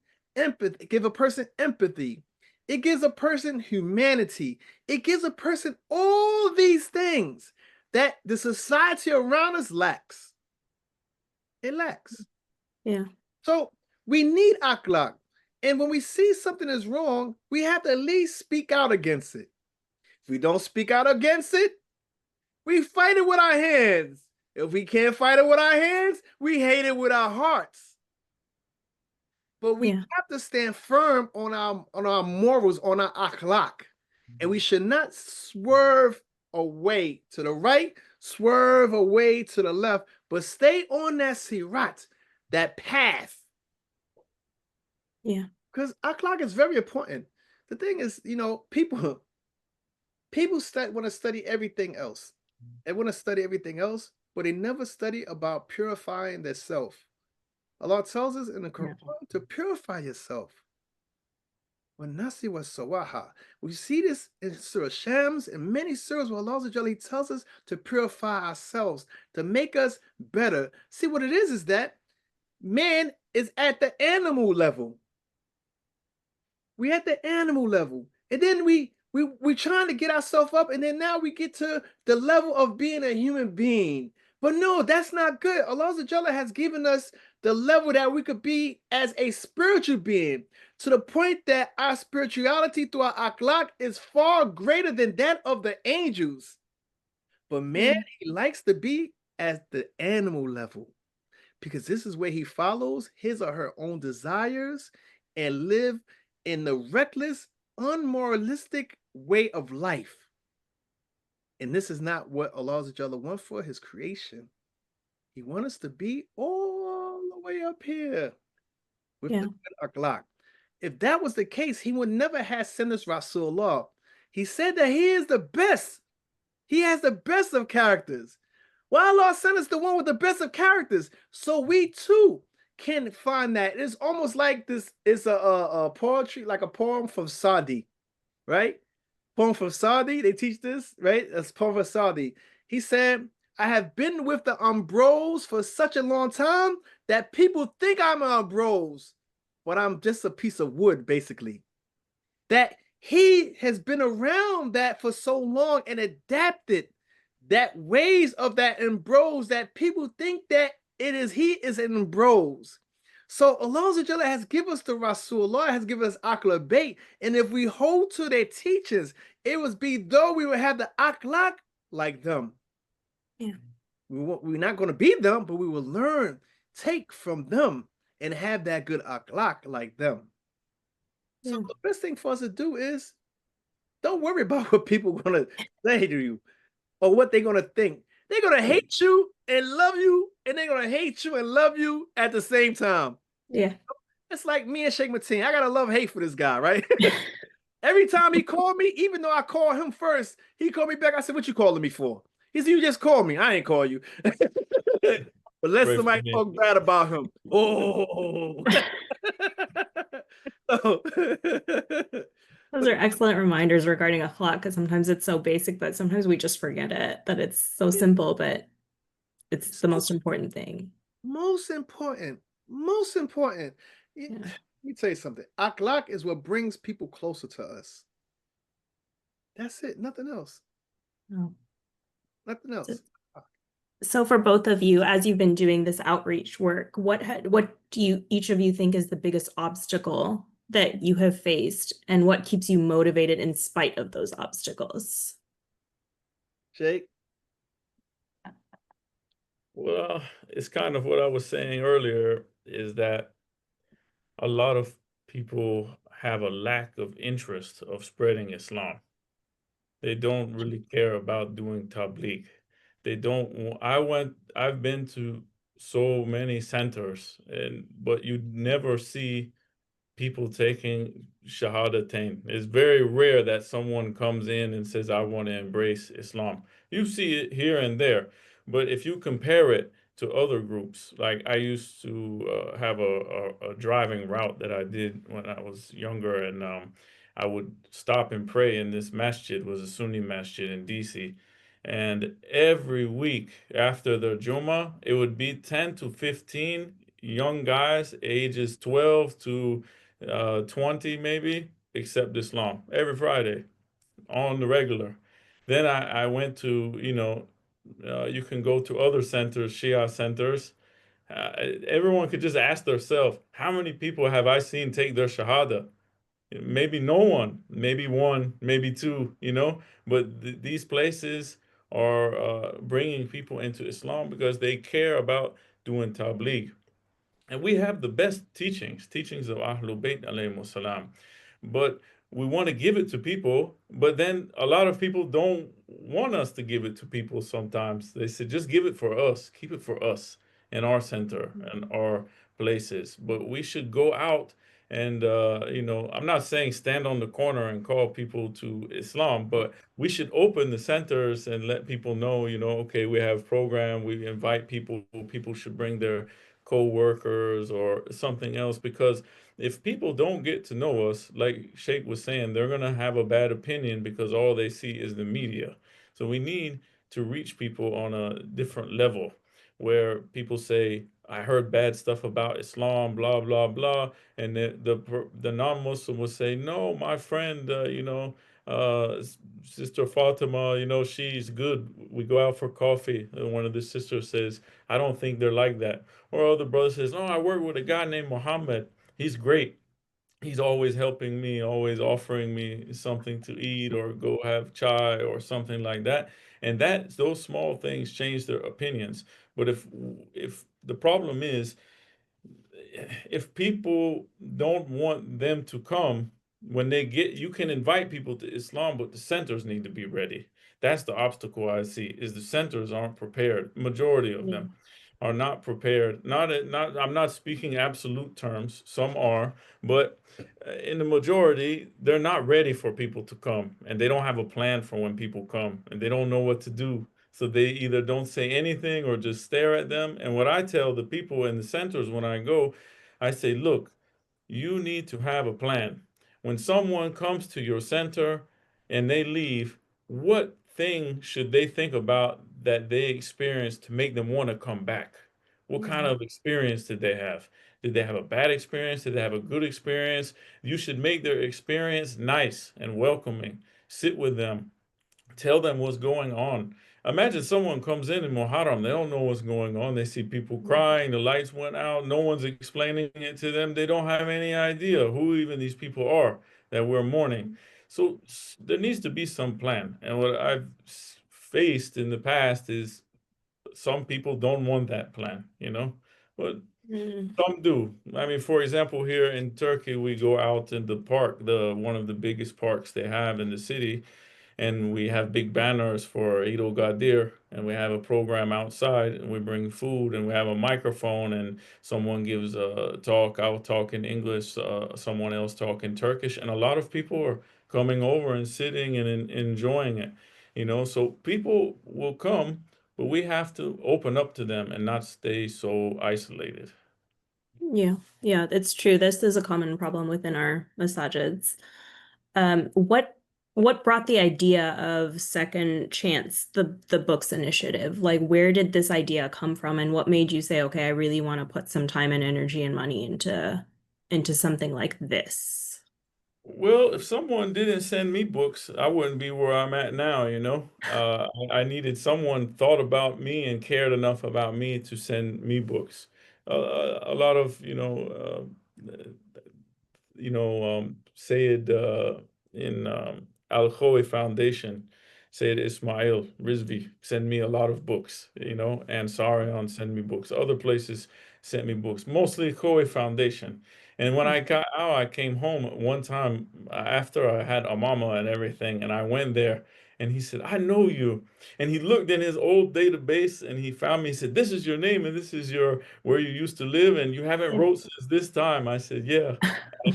give a person empathy. It gives a person humanity. It gives a person all these things that the society around us lacks. It lacks. Yeah. So we need akhlaq. And when we see something is wrong, we have to at least speak out against it. If we don't speak out against it, we fight it with our hands. If we can't fight it with our hands, we hate it with our hearts. But we have to stand firm on our morals, on our akhlaq. And we should not swerve away to the right, swerve away to the left, but stay on that sirat, that path. Yeah. Because akhlaq is very important. The thing is, people want to study everything else. They want to study everything else, but they never study about purifying their self. Allah tells us in the Quran to purify yourself. We see this in Surah Shams and many surahs where Allah He tells us to purify ourselves, to make us better. See, what it is that man is at the animal level. We at the animal level. And then we trying to get ourselves up, and then now we get to the level of being a human being. But no, that's not good. Allah has given us the level that we could be as a spiritual being, to the point that our spirituality through our akhlaq is far greater than that of the angels. But man, he likes to be at the animal level, because this is where he follows his or her own desires and live in the reckless, unmoralistic way of life. And this is not what Allah wants for his creation. He wants us to be all the way up here with the akhlaq. If that was the case, he would never have sent us Rasulullah. He said that he is the best. He has the best of characters. Why Allah sent us the one with the best of characters? So we too can find that. It's almost like this is a poetry, like a poem from Saadi, right? Poem from Saadi, they teach this, right? It's poem from Saadi. He said, I have been with the Ambrose for such a long time that people think I'm an Ambrose, but I'm just a piece of wood, basically. That he has been around that for so long and adapted that ways of that Ambrose that people think that he is an Ambrose. So Allah has given us the Rasulullah, has given us akhlaq bait, and if we hold to their teachings, it would be though we would have the akhlaq like them. Yeah. We're not going to be them, but we will learn, take from them, and have that good akhlaq like them. So the best thing for us to do is don't worry about what people are going to say to you or what they're going to think. They're going to hate you and love you, and they're going to hate you and love you at the same time. Yeah. It's like me and Sheikh Mateen. I got a love-hate for this guy, right? Every time he called me, even though I called him first, he called me back. I said, "What you calling me for?" He said, "You just called me. I ain't call you." But let Pray for somebody me. talk bad about him. Oh. So, Those are excellent reminders regarding akhlaq because sometimes it's so basic, but sometimes we just forget it, that it's so simple, but it's the most important thing. most important, most important. Yeah. Let me tell you something. Akhlaq is what brings people closer to us. That's it. Nothing else. Oh. Nothing So, else. so for both of you, as you've been doing this outreach work, what do you each of you think is the biggest obstacle that you have faced, and what keeps you motivated in spite of those obstacles? Sheikh? Well, it's kind of what I was saying earlier, is that a lot of people have a lack of interest of spreading Islam. They don't really care about doing tabligh. They don't. I've been to so many centers, but you never see people taking Shahadatain. It's very rare that someone comes in and says, I want to embrace Islam. You see it here and there. But if you compare it to other groups, like I used to have a driving route that I did when I was younger, and I would stop and pray in this masjid, was a Sunni masjid in DC. And every week after the Jummah, it would be 10 to 15 young guys, ages 12 to 20 maybe, accept Islam every Friday on the regular. Then I went to, you can go to other centers, Shia centers. Everyone could just ask themselves, how many people have I seen take their Shahada? Maybe no one, maybe one, maybe two, but these places are bringing people into Islam because they care about doing tabligh. And we have the best teachings of Ahlul Bayt alayhi salam. But we want to give it to people, but then a lot of people don't want us to give it to people sometimes. They say, just give it for us, keep it for us in our center and our places. But we should go out and, I'm not saying stand on the corner and call people to Islam, but we should open the centers and let people know, okay, we have program, we invite people should bring their co-workers or something else, because if people don't get to know us, like Sheikh was saying, they're going to have a bad opinion because all they see is the media. So we need to reach people on a different level where people say, I heard bad stuff about Islam, blah, blah, blah. And the non-Muslim will say, no, my friend, uh, Sister Fatima, she's good. We go out for coffee. And one of the sisters says, I don't think they're like that. Or other brother says, oh, I work with a guy named Muhammad. He's great. He's always helping me, always offering me something to eat or go have chai or something like that. And those small things change their opinions. But if the problem is, if people don't want them to come, when you can invite people to Islam, but the centers need to be ready. That's the obstacle I see, is the centers aren't prepared. Majority of Yeah. them are not prepared. I'm not speaking absolute terms. Some are, but in the majority, they're not ready for people to come, and they don't have a plan for when people come, and they don't know what to do. So they either don't say anything or just stare at them. And what I tell the people in the centers when I go, I say, look, you need to have a plan. When someone comes to your center and they leave, what thing should they think about that they experienced to make them want to come back? What kind of experience did they have? Did they have a bad experience? Did they have a good experience? You should make their experience nice and welcoming. Sit with them, tell them what's going on. Imagine someone comes in Muharram, they don't know what's going on. They see people crying, the lights went out, no one's explaining it to them. They don't have any idea who even these people are that we're mourning. So there needs to be some plan. And what I've faced in the past is some people don't want that plan, but Mm. some do. I mean, for example, here in Turkey, we go out in the park, the one of the biggest parks they have in the city, and we have big banners for Eid al-Gadir, and we have a program outside, and we bring food, and we have a microphone, and someone gives a talk. I'll talk in English, someone else talk in Turkish, and a lot of people are coming over and sitting and enjoying it. So people will come, but we have to open up to them and not stay so isolated. Yeah, yeah, it's true. This is a common problem within our masajids. What brought the idea of Second Chance, the books initiative? Like, where did this idea come from, and what made you say, okay, I really want to put some time and energy and money into something like this? Well, if someone didn't send me books, I wouldn't be where I'm at now, I needed someone thought about me and cared enough about me to send me books. A lot of, Said in Al Khoe Foundation, Said Ismail Rizvi sent me a lot of books, and Sarion sent me books. Other places sent me books, mostly Khoe Foundation. And when I got out, I came home one time after I had a mama and everything, and I went there. And he said, I know you. And he looked in his old database and he found me. He said, this is your name and this is your where you used to live, and you haven't Yeah. wrote since this time. I said, yeah.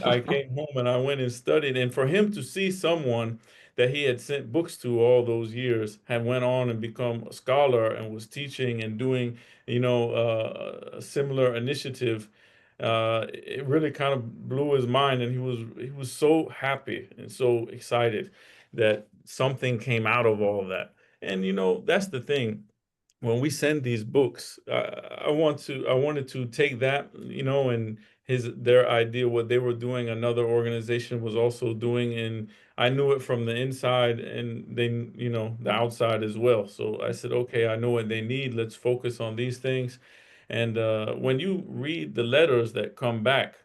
I came home and I went and studied. And for him to see someone that he had sent books to all those years had went on and become a scholar and was teaching and doing, a similar initiative, it really kind of blew his mind, and he was so happy and so excited that something came out of all of that. And that's the thing, when we send these books, I wanted to take that, and their idea, what they were doing, another organization was also doing, and I knew it from the inside, and they, the outside as well. So I said, okay, I know what they need. Let's focus on these things. And when you read the letters that come back,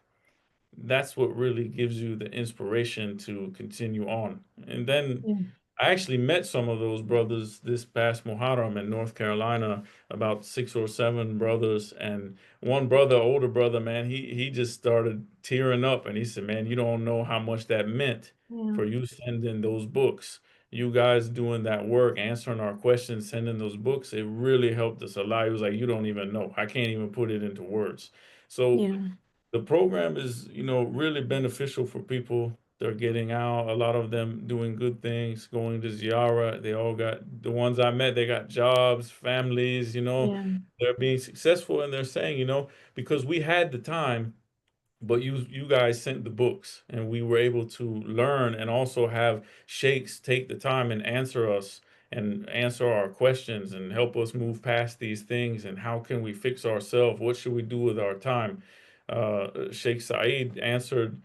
that's what really gives you the inspiration to continue on. And then Yeah. I actually met some of those brothers this past Muharram in North Carolina, about 6 or 7 brothers. And one brother, older brother, man, he just started tearing up, and he said, man, you don't know how much that meant Yeah. for you sending those books. You guys doing that work, answering our questions, sending those books, it really helped us a lot. He was like, you don't even know. I can't even put it into words. So Yeah. the program is, really beneficial for people. They're getting out, a lot of them doing good things, going to Ziyara. They all got, the ones I met, they got jobs, families, Yeah. they're being successful, and they're saying, because we had the time, but you guys sent the books, and we were able to learn and also have sheikhs take the time and answer us and answer our questions and help us move past these things, and how can we fix ourselves, what should we do with our time. Sheikh Saed answered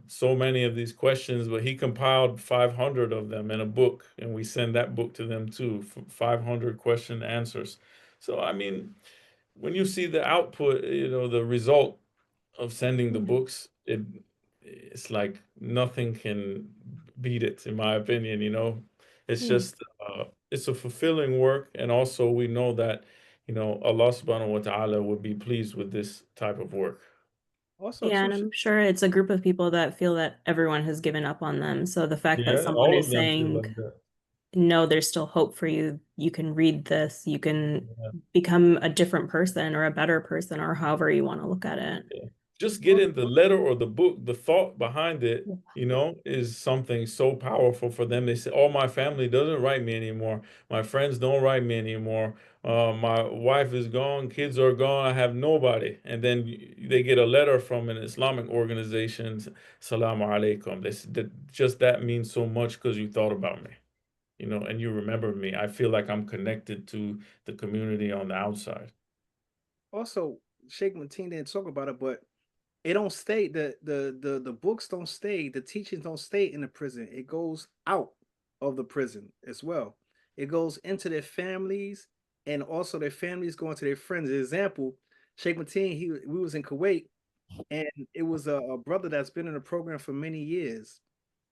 so many of these questions, but he compiled 500 of them in a book, and we send that book to them too, 500 question answers. So I mean, when you see the output, the result of sending the Yeah. books, it's like nothing can beat it, in my opinion. It's Yeah. just it's a fulfilling work, and also we know that Allah subhanahu wa ta'ala would be pleased with this type of work. Also, Yeah, too, and I'm sure it's a group of people that feel that everyone has given up on them. So the fact that Yeah, someone all is of them feel saying, like that. no, there's still hope for you. You can read this. You can Yeah. become a different person or a better person or however you want to look at it. Yeah. Just getting the letter or the book, the thought behind it, Yeah. is something so powerful for them. They say, "Oh, my family doesn't write me anymore. My friends don't write me anymore. My wife is gone, kids are gone. I have nobody." And then they get a letter from an Islamic organization, "Salaam alaikum." Just that means so much because you thought about me, and you remember me. I feel like I'm connected to the community on the outside." also Sheikh Mateen didn't talk about it, but it don't stay. The books don't stay. The teachings don't stay in the prison. It goes out of the prison as well. It goes into their families, and also their families going to their friends. Example, Sheikh Mateen, we was in Kuwait, and it was a brother that's been in the program for many years,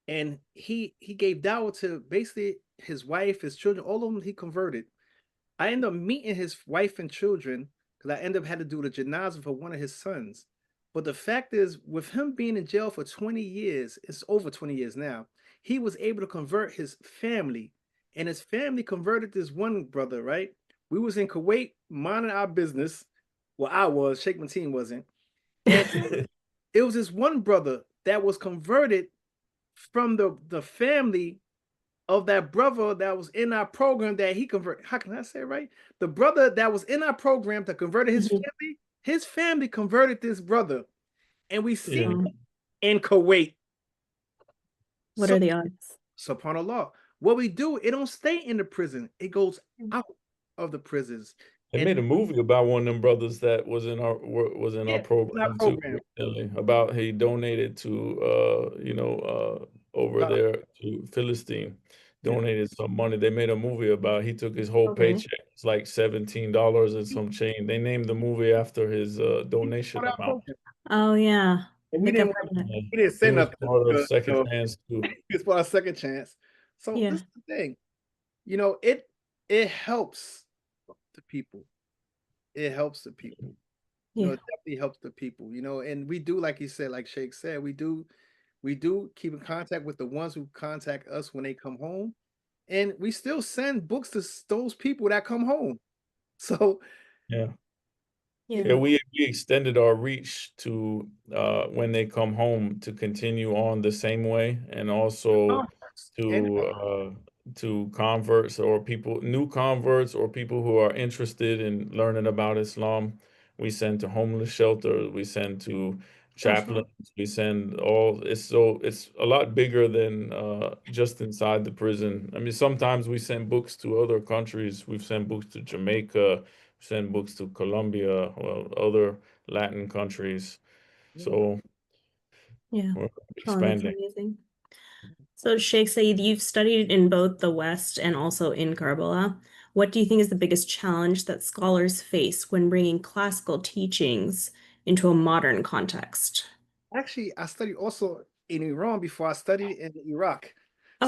and he gave dawah to basically his wife, his children, all of them. He converted. I ended up meeting his wife and children because I ended up had to do the janazah for one of his sons. But the fact is, with him being in jail for 20 years, it's over 20 years now, he was able to convert his family, and his family converted this one brother, right? We was in Kuwait minding our business. Well, I was, Sheikh Mateen wasn't. And it was this one brother that was converted from the family of that brother that was in our program that he converted. How can I say it right? The brother that was in our program that converted his family converted this brother. And we see Yeah. it in Kuwait. What are the odds? Subhanallah. What we do, it don't stay in the prison. It goes out of the prisons. They And made a movie about one of them brothers that was in our yeah, program too recently, about he donated to over God. there to Philistine, donated some money. They made a movie about he took his whole Okay. paycheck. It's like $17 and some change. They named the movie after his donation Our amount. program. Oh yeah. And I we think I've didn't heard of it. we didn't say He was nothing. part of because, Second Chance too. He was part of Second Chance. So Yeah. this is the thing. You know, it helps the people. It helps the people. You know, Yeah. it definitely helps the people, you know, and we do, like you said, like Sheikh said, we do keep in contact with the ones who contact us when they come home. And we still send books to those people that come home. So Yeah. Yeah. Yeah, we extended our reach to when they come home to continue on the same way, and also and to converts or people, new converts or people who are interested in learning about Islam. We send to homeless shelters, we send to chaplains, we send all. It's a lot bigger than just inside the prison. I mean, sometimes we send books to other countries. We've sent books to Jamaica, send books to Colombia or other Latin countries. So Yeah. we're Oh, that's expanding. amazing. So Sheikh Saeed, you've studied in both the West and also in Karbala. What do you think is the biggest challenge that scholars face when bringing classical teachings into a modern context? actually, I studied also in Iran before I studied in Iraq.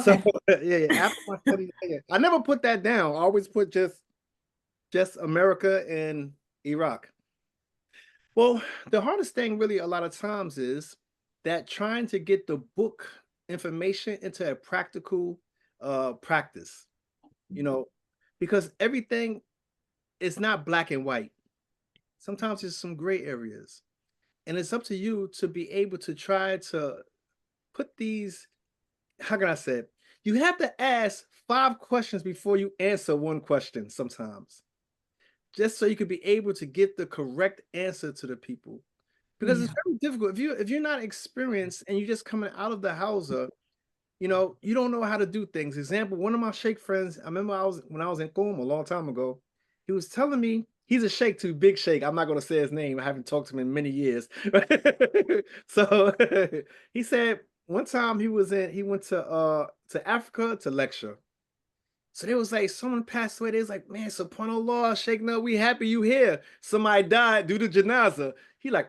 So Okay. yeah, after my study, I never put that down. I always put just America and Iraq. Well, the hardest thing really a lot of times is that trying to get the book information into a practical practice, you know, because everything is not black and white. Sometimes there's some gray areas. And it's up to you to be able to try to put these, how can I say it? You have to ask 5 questions before you answer one question sometimes, just so you could be able to get the correct answer to the people. Because it's very difficult if you're not experienced and you're just coming out of the house, you know, you don't know how to do things. Example, one of my Sheikh friends, I remember when I was in Qom a long time ago, he was telling me he's a Sheikh too, big Sheikh. I'm not going to say his name. I haven't talked to him in many years. So he said one time he went to Africa to lecture. So there was like someone passed away. They was like, man, subhanAllah, Sheikh, no, we happy you here. Somebody died due to janaza. He like,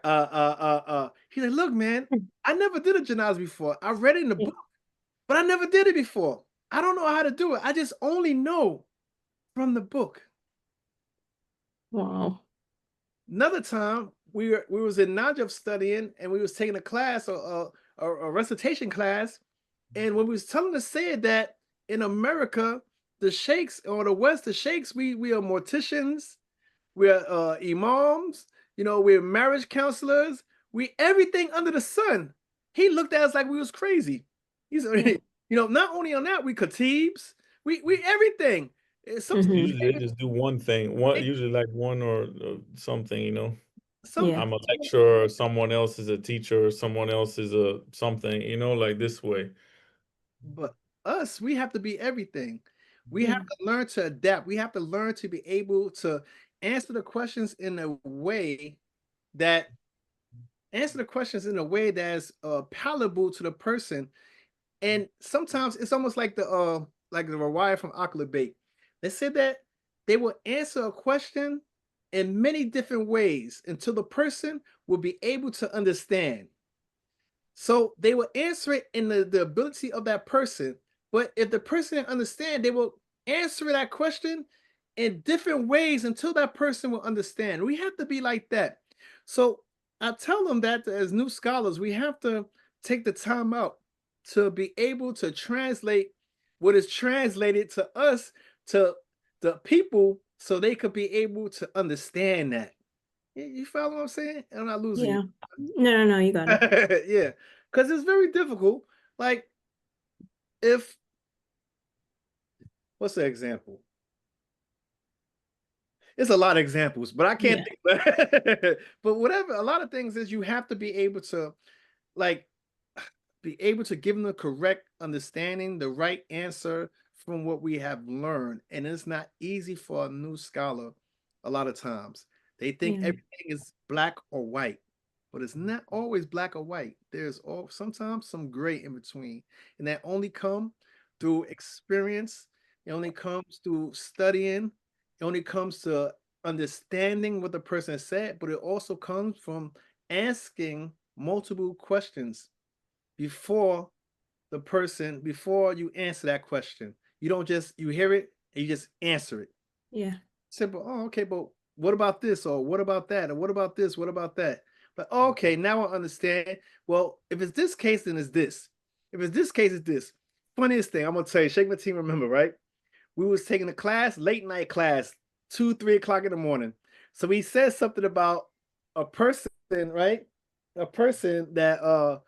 He's like, look, man, I never did a janaza before. I read it in the book, but I never did it before. I don't know how to do it. I just only know from the book. Wow. Another time we was in Najaf studying and we was taking a class or a recitation class. And when we was telling the Said that in America, the sheikhs or the West, the sheikhs, we are morticians, we're imams, you know, we're marriage counselors, we everything under the sun. He looked at us like we was crazy. He's you know, not only on that, we khatibs, we everything. Sometimes Usually they just do one thing, usually like one or something, you know. Yeah. I'm a lecturer, someone else is a teacher, someone else is a something, you know, like this way. But us, we have to be everything. We have to learn to adapt. We have to learn to be able to answer the questions in a way that that's palatable to the person. And sometimes it's almost like the Rawaya from Akla Bait. They said that they will answer a question in many different ways until the person will be able to understand. So they will answer it in the ability of that person. But if the person didn't understand, they will answer that question in different ways until that person will understand. We have to be like that. So I tell them that as new scholars, we have to take the time out to be able to translate what is translated to us to the people so they could be able to understand that. You follow what I'm saying? I'm not losing Yeah. you. No, you got it. Yeah, because it's very difficult. Like, if what's the example? It's a lot of examples, but I can't Yeah. think. But whatever, a lot of things is you have to be able to like be able to give them the correct understanding, the right answer from what we have learned. And it's not easy for a new scholar a lot of times. They think Yeah. everything is black or white, but it's not always black or white. There's all sometimes some gray in between. And that only come through experience. It only comes through studying. It only comes to understanding what the person said, but it also comes from asking multiple questions before before you answer that question. You don't just you hear it and you just answer it. Yeah. Simple. Oh, okay, but what about this? Or what about that? Or what about this? What about that? But okay, now I understand. Well, if it's this case, then it's this. If it's this case, it's this. Funniest thing, I'm gonna tell you, Sheikh Mateen, remember, right? We was taking a class, late night class, 2, 3 o'clock in the morning. So he said something about a person, right? A person that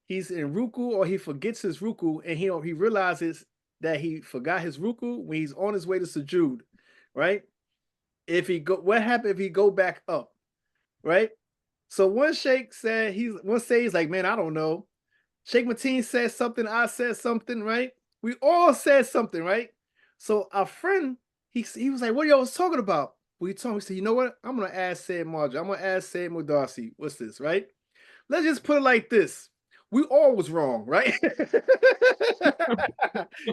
he's in ruku or he forgets his ruku and he realizes that he forgot his ruku when he's on his way to sujood, right? If he go, what happened if he go back up, right? So one sheikh said he's like, man, I don't know. Sheikh Mateen said something, I said something, right? We all said something, right? So our friend, he was like, what are y'all was talking about? We told him, he said, you know what? I'm gonna ask Said Marja. I'm gonna ask Said Mudarsi. What's this, right? Let's just put it like this. We all was wrong, right?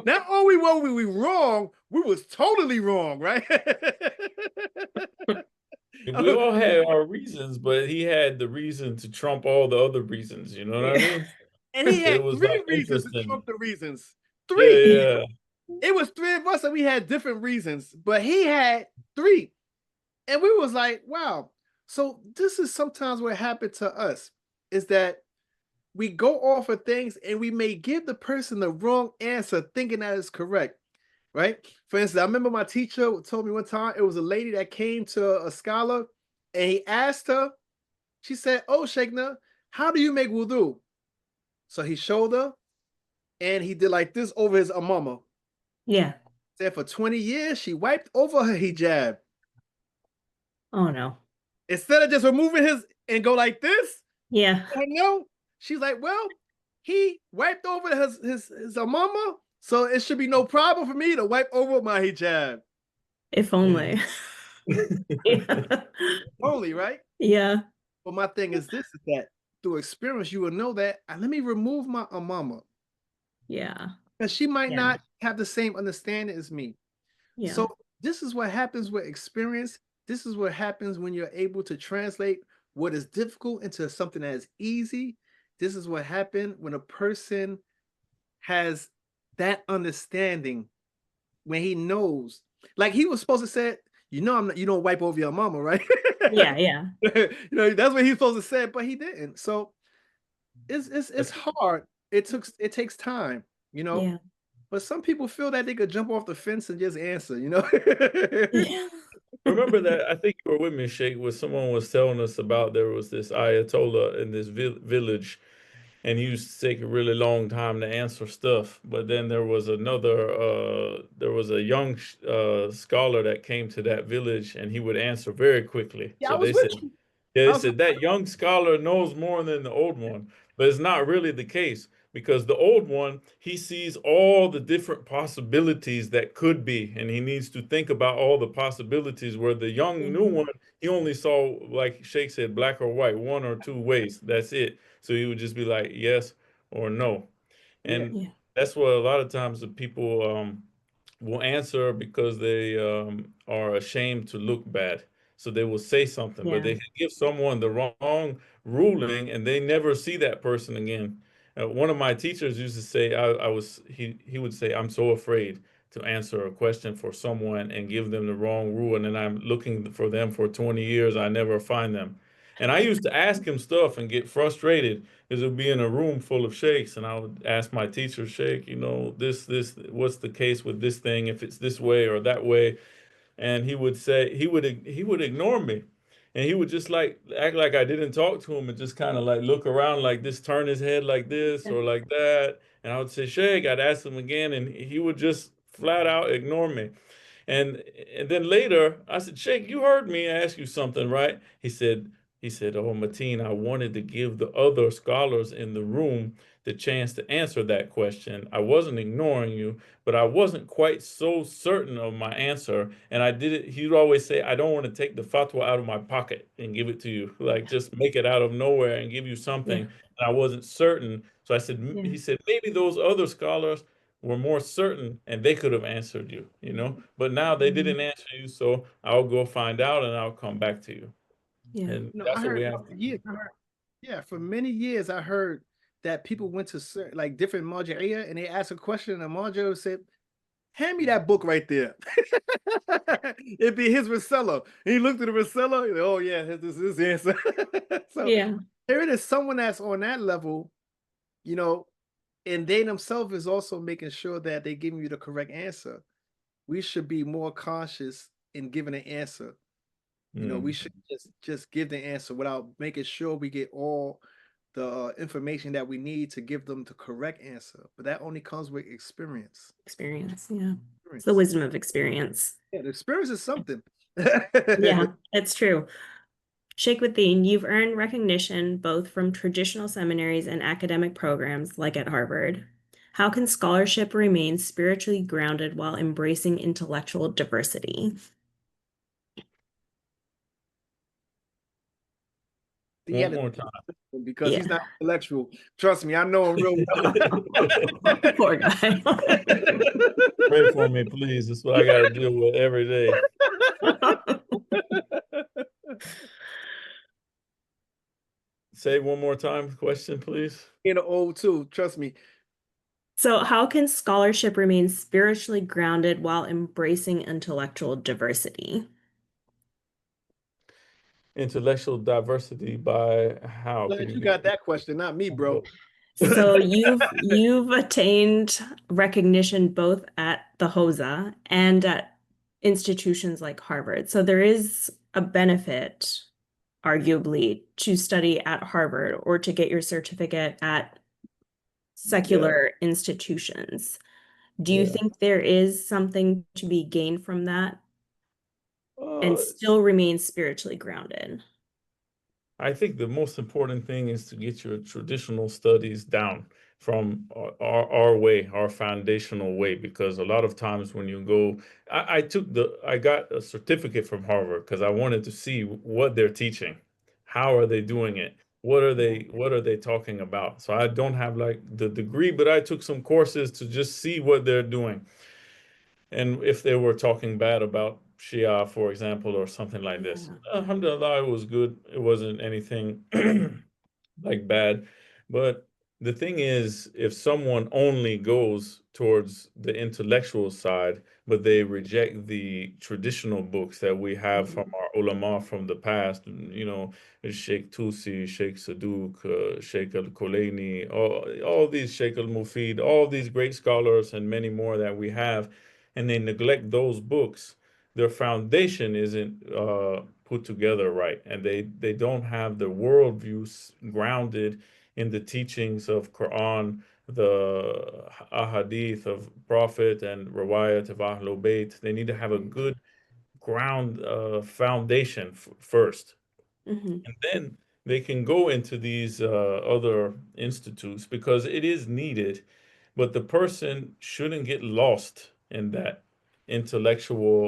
Not only were we wrong, we was totally wrong, right? We all had our reasons, but he had the reason to trump all the other reasons. You know what I mean? And he It had was like three reasons to interesting. trump the reasons. Yeah, Three. yeah. It was three of us, and we had different reasons, but he had three. And we was like, wow. So this is sometimes what happened to us is that we go off of things and we may give the person the wrong answer thinking that is correct, right? For instance, I remember my teacher told me one time it was a lady that came to a scholar and he asked her, she said, oh, Sheikna, how do you make wudu? So he showed her and he did like this over his amama. Yeah. Said for 20 years, she wiped over her hijab. Oh no. Instead of just removing his and go like this, Yeah. I know. She's like, well, he wiped over his amama, so it should be no problem for me to wipe over my hijab. If Mm. only. Yeah. Only, right? Yeah. But my thing is this is that through experience, you will know that let me remove my amama. Yeah. Because she might Yeah. not have the same understanding as me. Yeah. So this is what happens with experience. This is what happens when you're able to translate what is difficult into something that is easy. This is what happened when a person has that understanding when he knows. Like he was supposed to say, you know, I'm not, you don't wipe over your mama, right? Yeah. Yeah. You know, that's what he's supposed to say, but he didn't. So it's hard. It takes time, you know. Yeah. But some people feel that they could jump off the fence and just answer, you know. Yeah. Remember that I think you were with me, Sheikh, where someone was telling us about there was this Ayatollah in this village, and he used to take a really long time to answer stuff. But then there was a young scholar that came to that village, and he would answer very quickly. Yeah, I So was with you. they I was said that young scholar knows more than the old one, but it's not really the case because the old one, he sees all the different possibilities that could be, and he needs to think about all the possibilities. Where the young new Mhm. one, he only saw, like Sheikh said, black or white, one or two ways. That's it. So he would just be like yes or no. yeah, And Yeah. that's what a lot of times the people will answer because they are ashamed to look bad. So they will say something, but Yeah. they can give someone the wrong ruling and they never see that person again. One of my teachers used to say, he would say, I'm so afraid to answer a question for someone and give them the wrong rule. And then I'm looking for them for 20 years. I never find them. And I used to ask him stuff and get frustrated because it would be in a room full of sheikhs, and I would ask my teacher, Sheikh, what's the case with this thing, if it's this way or that way? And he would ignore me, and he would just like act like I didn't talk to him and just kind of like look around like this, turn his head like this Yeah. or like that. And I would say, Sheikh, I'd ask him again, and he would just flat out ignore me. And and then later I said, Sheikh, you heard me ask you something, right? He said, oh, Mateen, I wanted to give the other scholars in the room the chance to answer that question. I wasn't ignoring you, but I wasn't quite so certain of my answer. And I did it. He'd always say, I don't want to take the fatwa out of my pocket and give it to you, like just make it out of nowhere and give you something. Yeah. And I wasn't certain. So Yeah. he said, maybe those other scholars were more certain and they could have answered you. But now they didn't answer you, so I'll go find out and I'll come back to you. Yeah. And No, I that's what we heard have for to do. years. I heard, yeah, for many years I heard that people went to like different marja'iyah and they asked a question and the marja said, "Hand me that book right there." It'd be his Risala. He looked at the Risala. He said, oh yeah, this is the answer. So Yeah. there it is. Someone that's on that level, you know, and they themselves is also making sure that they're giving you the correct answer. We should be more conscious in giving an answer. We Mm. should just give the answer without making sure we get all the information that we need to give them the correct answer. But that only comes with experience. Experience. Yeah. It's the Experience. wisdom of experience. Yeah, the experience is something. Yeah, it's true. Sheikh Mateen, you've earned recognition both from traditional seminaries and academic programs like at Harvard. How can scholarship remain spiritually grounded while embracing intellectual diversity? He had One to more time. because he's Yeah. not intellectual. Trust me, I know him real well. Poor guy. Pray for me, please. That's what I got to deal with every day. Say one more time, question, please. In old too, trust me. So, how can scholarship remain spiritually grounded while embracing intellectual diversity? Intellectual diversity by how? Can Glad you you give got that question, not me, bro. So you've attained recognition both at the HOSA and at institutions like Harvard. So there is a benefit, arguably, to study at Harvard or to get your certificate at Yeah, secular institutions. Do you yeah. think there is something to be gained from that and Uh, still remain spiritually grounded? I think the most important thing is to get your traditional studies down from our way, our foundational way, because a lot of times when you go, I got a certificate from Harvard because I wanted to see what they're teaching. How are they doing it? What are they talking about? So I don't have like the degree, but I took some courses to just see what they're doing. And if they were talking bad about Shia, for example, or something like this, Yeah. alhamdulillah, it was good. It wasn't anything like bad. But the thing is, if someone only goes towards the intellectual side, but they reject the traditional books that we have from our ulama from the past, Sheikh Tusi, Sheikh Saduq, Sheikh al-Kulayni, all these Sheikh al-Mufid, all these great scholars and many more that we have, and they neglect those books, their foundation isn't put together right, and they don't have the worldviews grounded in the teachings of Quran, the ahadith of Prophet, and riwayat of Ahlul Bayt. They need to have a good ground foundation first, Mhm. and then they can go into these other institutes because it is needed, but the person shouldn't get lost in that intellectual,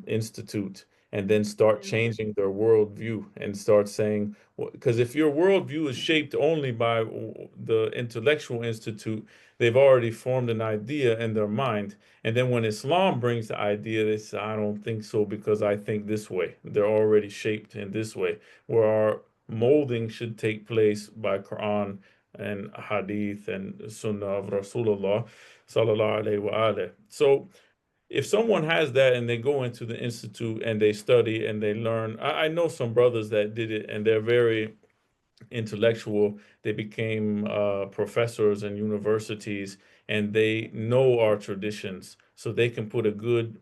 institute and then start Yeah. changing their worldview and start saying, because if your worldview is shaped only by the intellectual institute, they've already formed an idea in their mind. And then when Islam brings the idea, they say, I don't think so because I think this way. They're already shaped in this way, where our molding should take place by Quran and Hadith and Sunnah of Rasulullah sallallahu alaihi wa alaihi. So if someone has that and they go into the institute and they study and they learn, I know some brothers that did it and they're very intellectual. They became professors in universities and they know our traditions, so they can put a good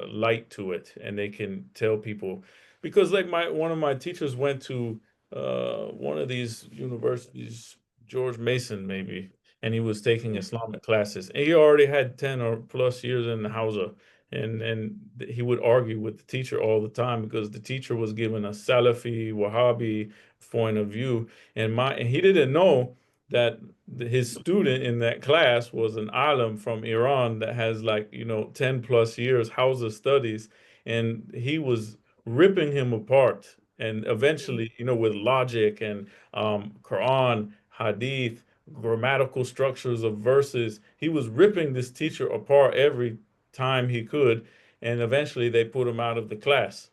light to it and they can tell people. Because like one of my teachers went to one of these universities, George Mason maybe, and he was taking Islamic classes. And he already had 10 or plus years in the Hausa. And he would argue with the teacher all the time because the teacher was giving a Salafi, Wahhabi point of view. And he didn't know that his student in that class was an alim from Iran that has, like, 10 plus years Hausa studies. And he was ripping him apart. And eventually, with logic and Quran, Hadith, grammatical structures of verses, he was ripping this teacher apart every time he could. And eventually they put him out of the class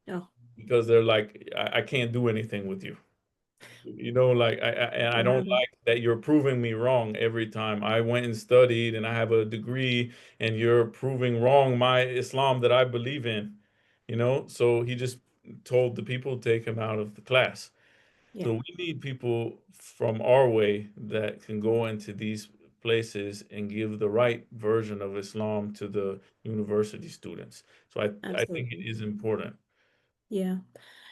Oh, because they're like, I can't do anything with you. Like I don't yeah. like that you're proving me wrong every time. I went and studied and I have a degree and you're proving wrong my Islam that I believe in. So he just told the people to take him out of the class. Yeah, So we need people from our way that can go into these places and give the right version of Islam to the university students. So I think it absolutely. is important. Yeah.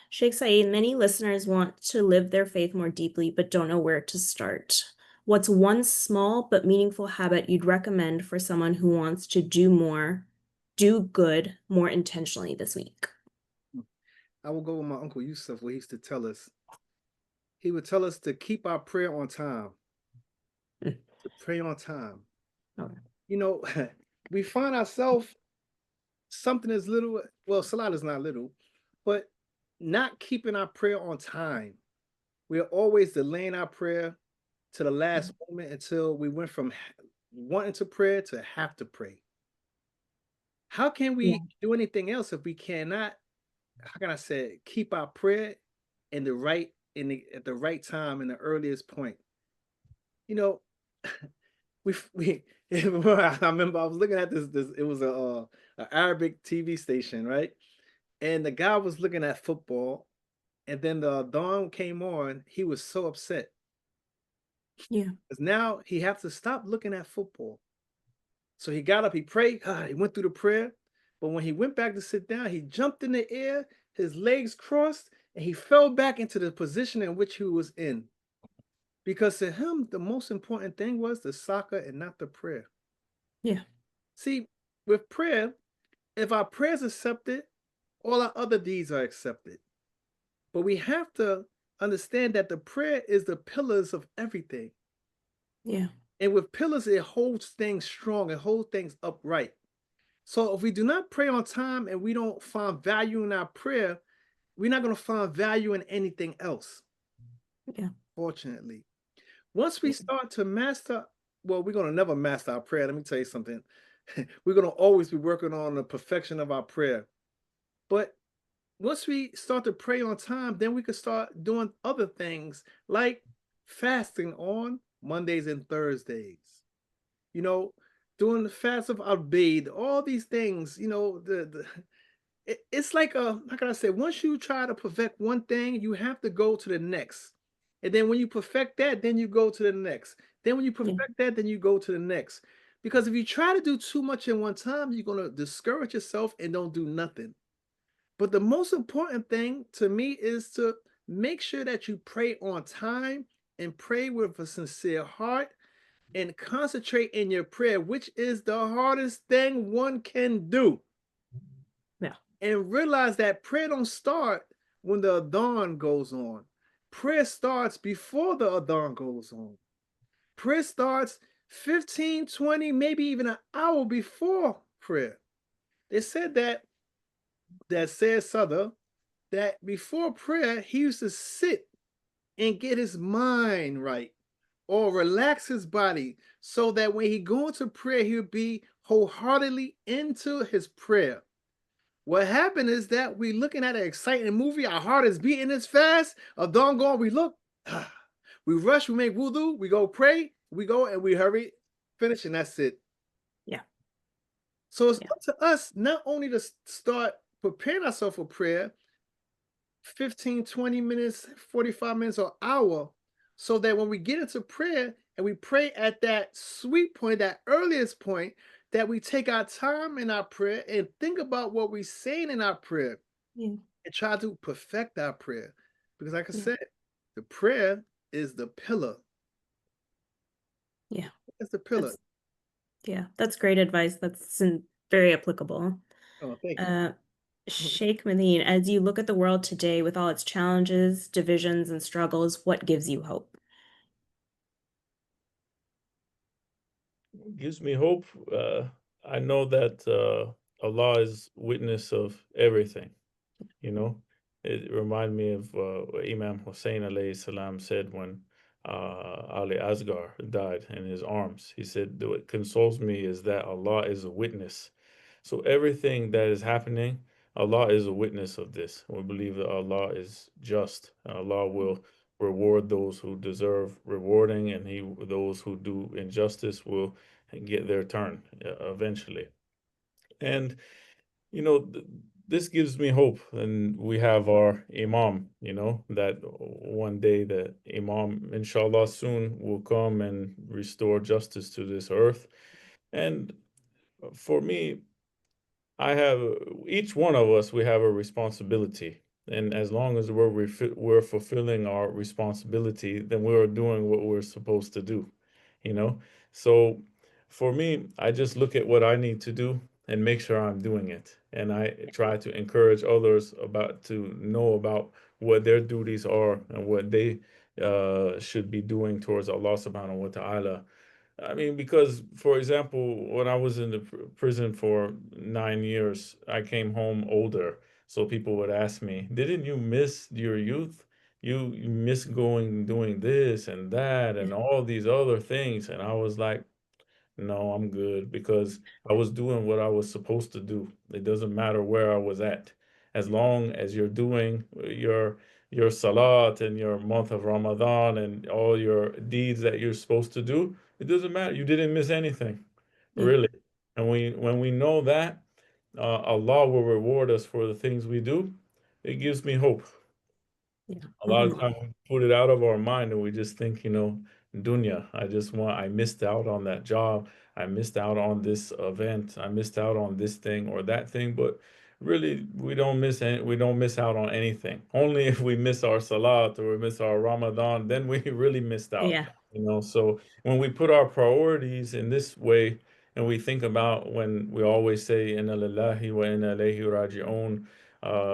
Sheikh Saeed, many listeners want to live their faith more deeply but don't know where to start. What's one small but meaningful habit you'd recommend for someone who wants to do good more intentionally this week? I will go with my Uncle Yusuf, where he used to tell us. He would tell us to keep our prayer on time. Mm. To pray on time. Okay. We find ourselves something as little, well, Salat is not little, but not keeping our prayer on time. We're always delaying our prayer to the last moment until we went from wanting to pray to have to pray. How can Yeah. we do anything else if we cannot, how can I say, keep our prayer at the right time in the earliest point? We I remember I was looking at this it was a Arabic TV station, right? And the guy was looking at football, and then the dawn came on. He was so upset Yeah. because now he has to stop looking at football. So he got up, he prayed, he went through the prayer, but when he went back to sit down, he jumped in the air, his legs crossed, and he fell back into the position in which he was in. Because to him, the most important thing was the soccer and not the prayer. Yeah. See, with prayer, if our prayers accepted, all our other deeds are accepted. But we have to understand that the prayer is the pillars of everything. Yeah. And with pillars, it holds things strong, it holds things upright. So if we do not pray on time and we don't find value in our prayer, we're not going to find value in anything else. Yeah. Fortunately. Once we start to master, well, we're going to never master our prayer. Let me tell you something. We're going to always be working on the perfection of our prayer. But once we start to pray on time, then we can start doing other things like fasting on Mondays and Thursdays. Doing the fast of Abid, all these things, it's like how can I say, once you try to perfect one thing, you have to go to the next. And then when you perfect that, then you go to the next. Then when you perfect that, then you go to the next. Because if you try to do too much in one time, you're going to discourage yourself and don't do nothing. But the most important thing to me is to make sure that you pray on time and pray with a sincere heart and concentrate in your prayer, which is the hardest thing one can do. Yeah. And realize that prayer don't start when the dawn goes on. Prayer starts before the dawn goes on. Prayer starts 15, 20, maybe even an hour before prayer. They said that Said Souther, that before prayer, he used to sit and get his mind right or relax his body so that when he go into prayer, he would be wholeheartedly into his prayer. What happened is that we looking at an exciting movie, our heart is beating as fast, a dawn gone, we look, we rush, we make wudu, we go pray, we go and we hurry, finish, and that's it. Yeah. So it's Yeah. up to us not only to start preparing ourselves for prayer, 15, 20 minutes, 45 minutes, or hour, so that when we get into prayer and we pray at that sweet point, that earliest point, that we take our time in our prayer and think about what we're saying in our prayer Yeah. and try to perfect our prayer. Because, like I Yeah. said, the prayer is the pillar. Yeah. It's the pillar. That's great advice. That's very applicable. Oh, thank you. Uh, Sheikh Mateen, as you look at the world today with all its challenges, divisions, and struggles, what gives you hope? Gives me hope. I know that Allah is witness of everything. You know, it reminded me of what Imam Hussein alayhi salam said when Ali Asghar died in his arms. He said, "What consoles me is that Allah is a witness." So everything that is happening, Allah is a witness of this. We believe that Allah is just. Allah will reward those who deserve rewarding, and those who do injustice will get their turn eventually. And you know, this gives me hope. And we have our Imam, that one day the Imam, inshallah, soon will come and restore justice to this earth. And for me, I have each one of us, we have a responsibility. And as long as we're fulfilling our responsibility, then we're doing what we're supposed to do, you know? So for me, I just look at what I need to do and make sure I'm doing it. And I try to encourage others to know about what their duties are and what they should be doing towards Allah subhanahu wa ta'ala. I mean, because, for example, when I was in the prison for 9 years, I came home older. So people would ask me, "Didn't you miss your youth? You miss going doing this and that and all these other things?" And I was like, "No, I'm good," because I was doing what I was supposed to do. It doesn't matter where I was at. As long as you're doing your salat and your month of Ramadan and all your deeds that you're supposed to do, it doesn't matter. You didn't miss anything, Yeah. really. And when we know that, Allah will reward us for the things we do. It gives me hope. Yeah. A lot of times we put it out of our mind and we just think, dunya, I missed out on that job. I missed out on this event. I missed out on this thing or that thing. But really, we don't miss out on anything. Only if we miss our salat or we miss our Ramadan, then we really missed out. Yeah. So when we put our priorities in this way and we think about when we always say, Inna lillahi wa inna ilayhi raji'un,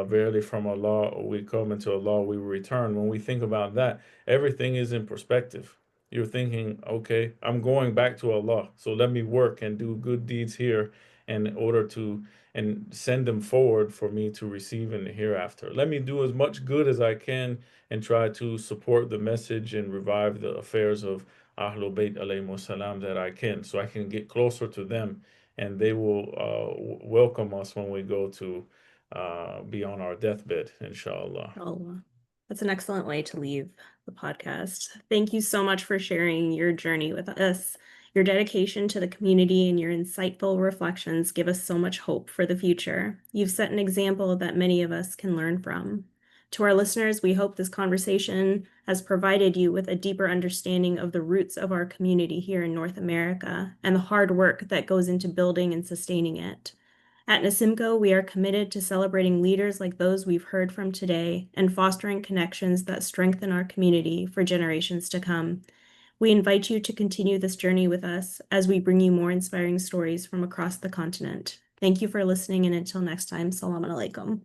verily from Allah we come, and to Allah we will return. When we think about that, everything is in perspective. You're thinking, okay, I'm going back to Allah, so let me work and do good deeds here in order to and send them forward for me to receive in the hereafter. Let me do as much good as I can and try to support the message and revive the affairs of Ahlul Bayt alayhimus salam that I can, so I can get closer to them, and they will welcome us when we go to be on our deathbed, inshallah. Allah. That's an excellent way to leave the podcast. Thank you so much for sharing your journey with us. Your dedication to the community and your insightful reflections give us so much hope for the future. You've set an example that many of us can learn from. To our listeners, we hope this conversation has provided you with a deeper understanding of the roots of our community here in North America and the hard work that goes into building and sustaining it. At Nasimco, we are committed to celebrating leaders like those we've heard from today and fostering connections that strengthen our community for generations to come. We invite you to continue this journey with us as we bring you more inspiring stories from across the continent. Thank you for listening, and until next time, Salam Alaikum.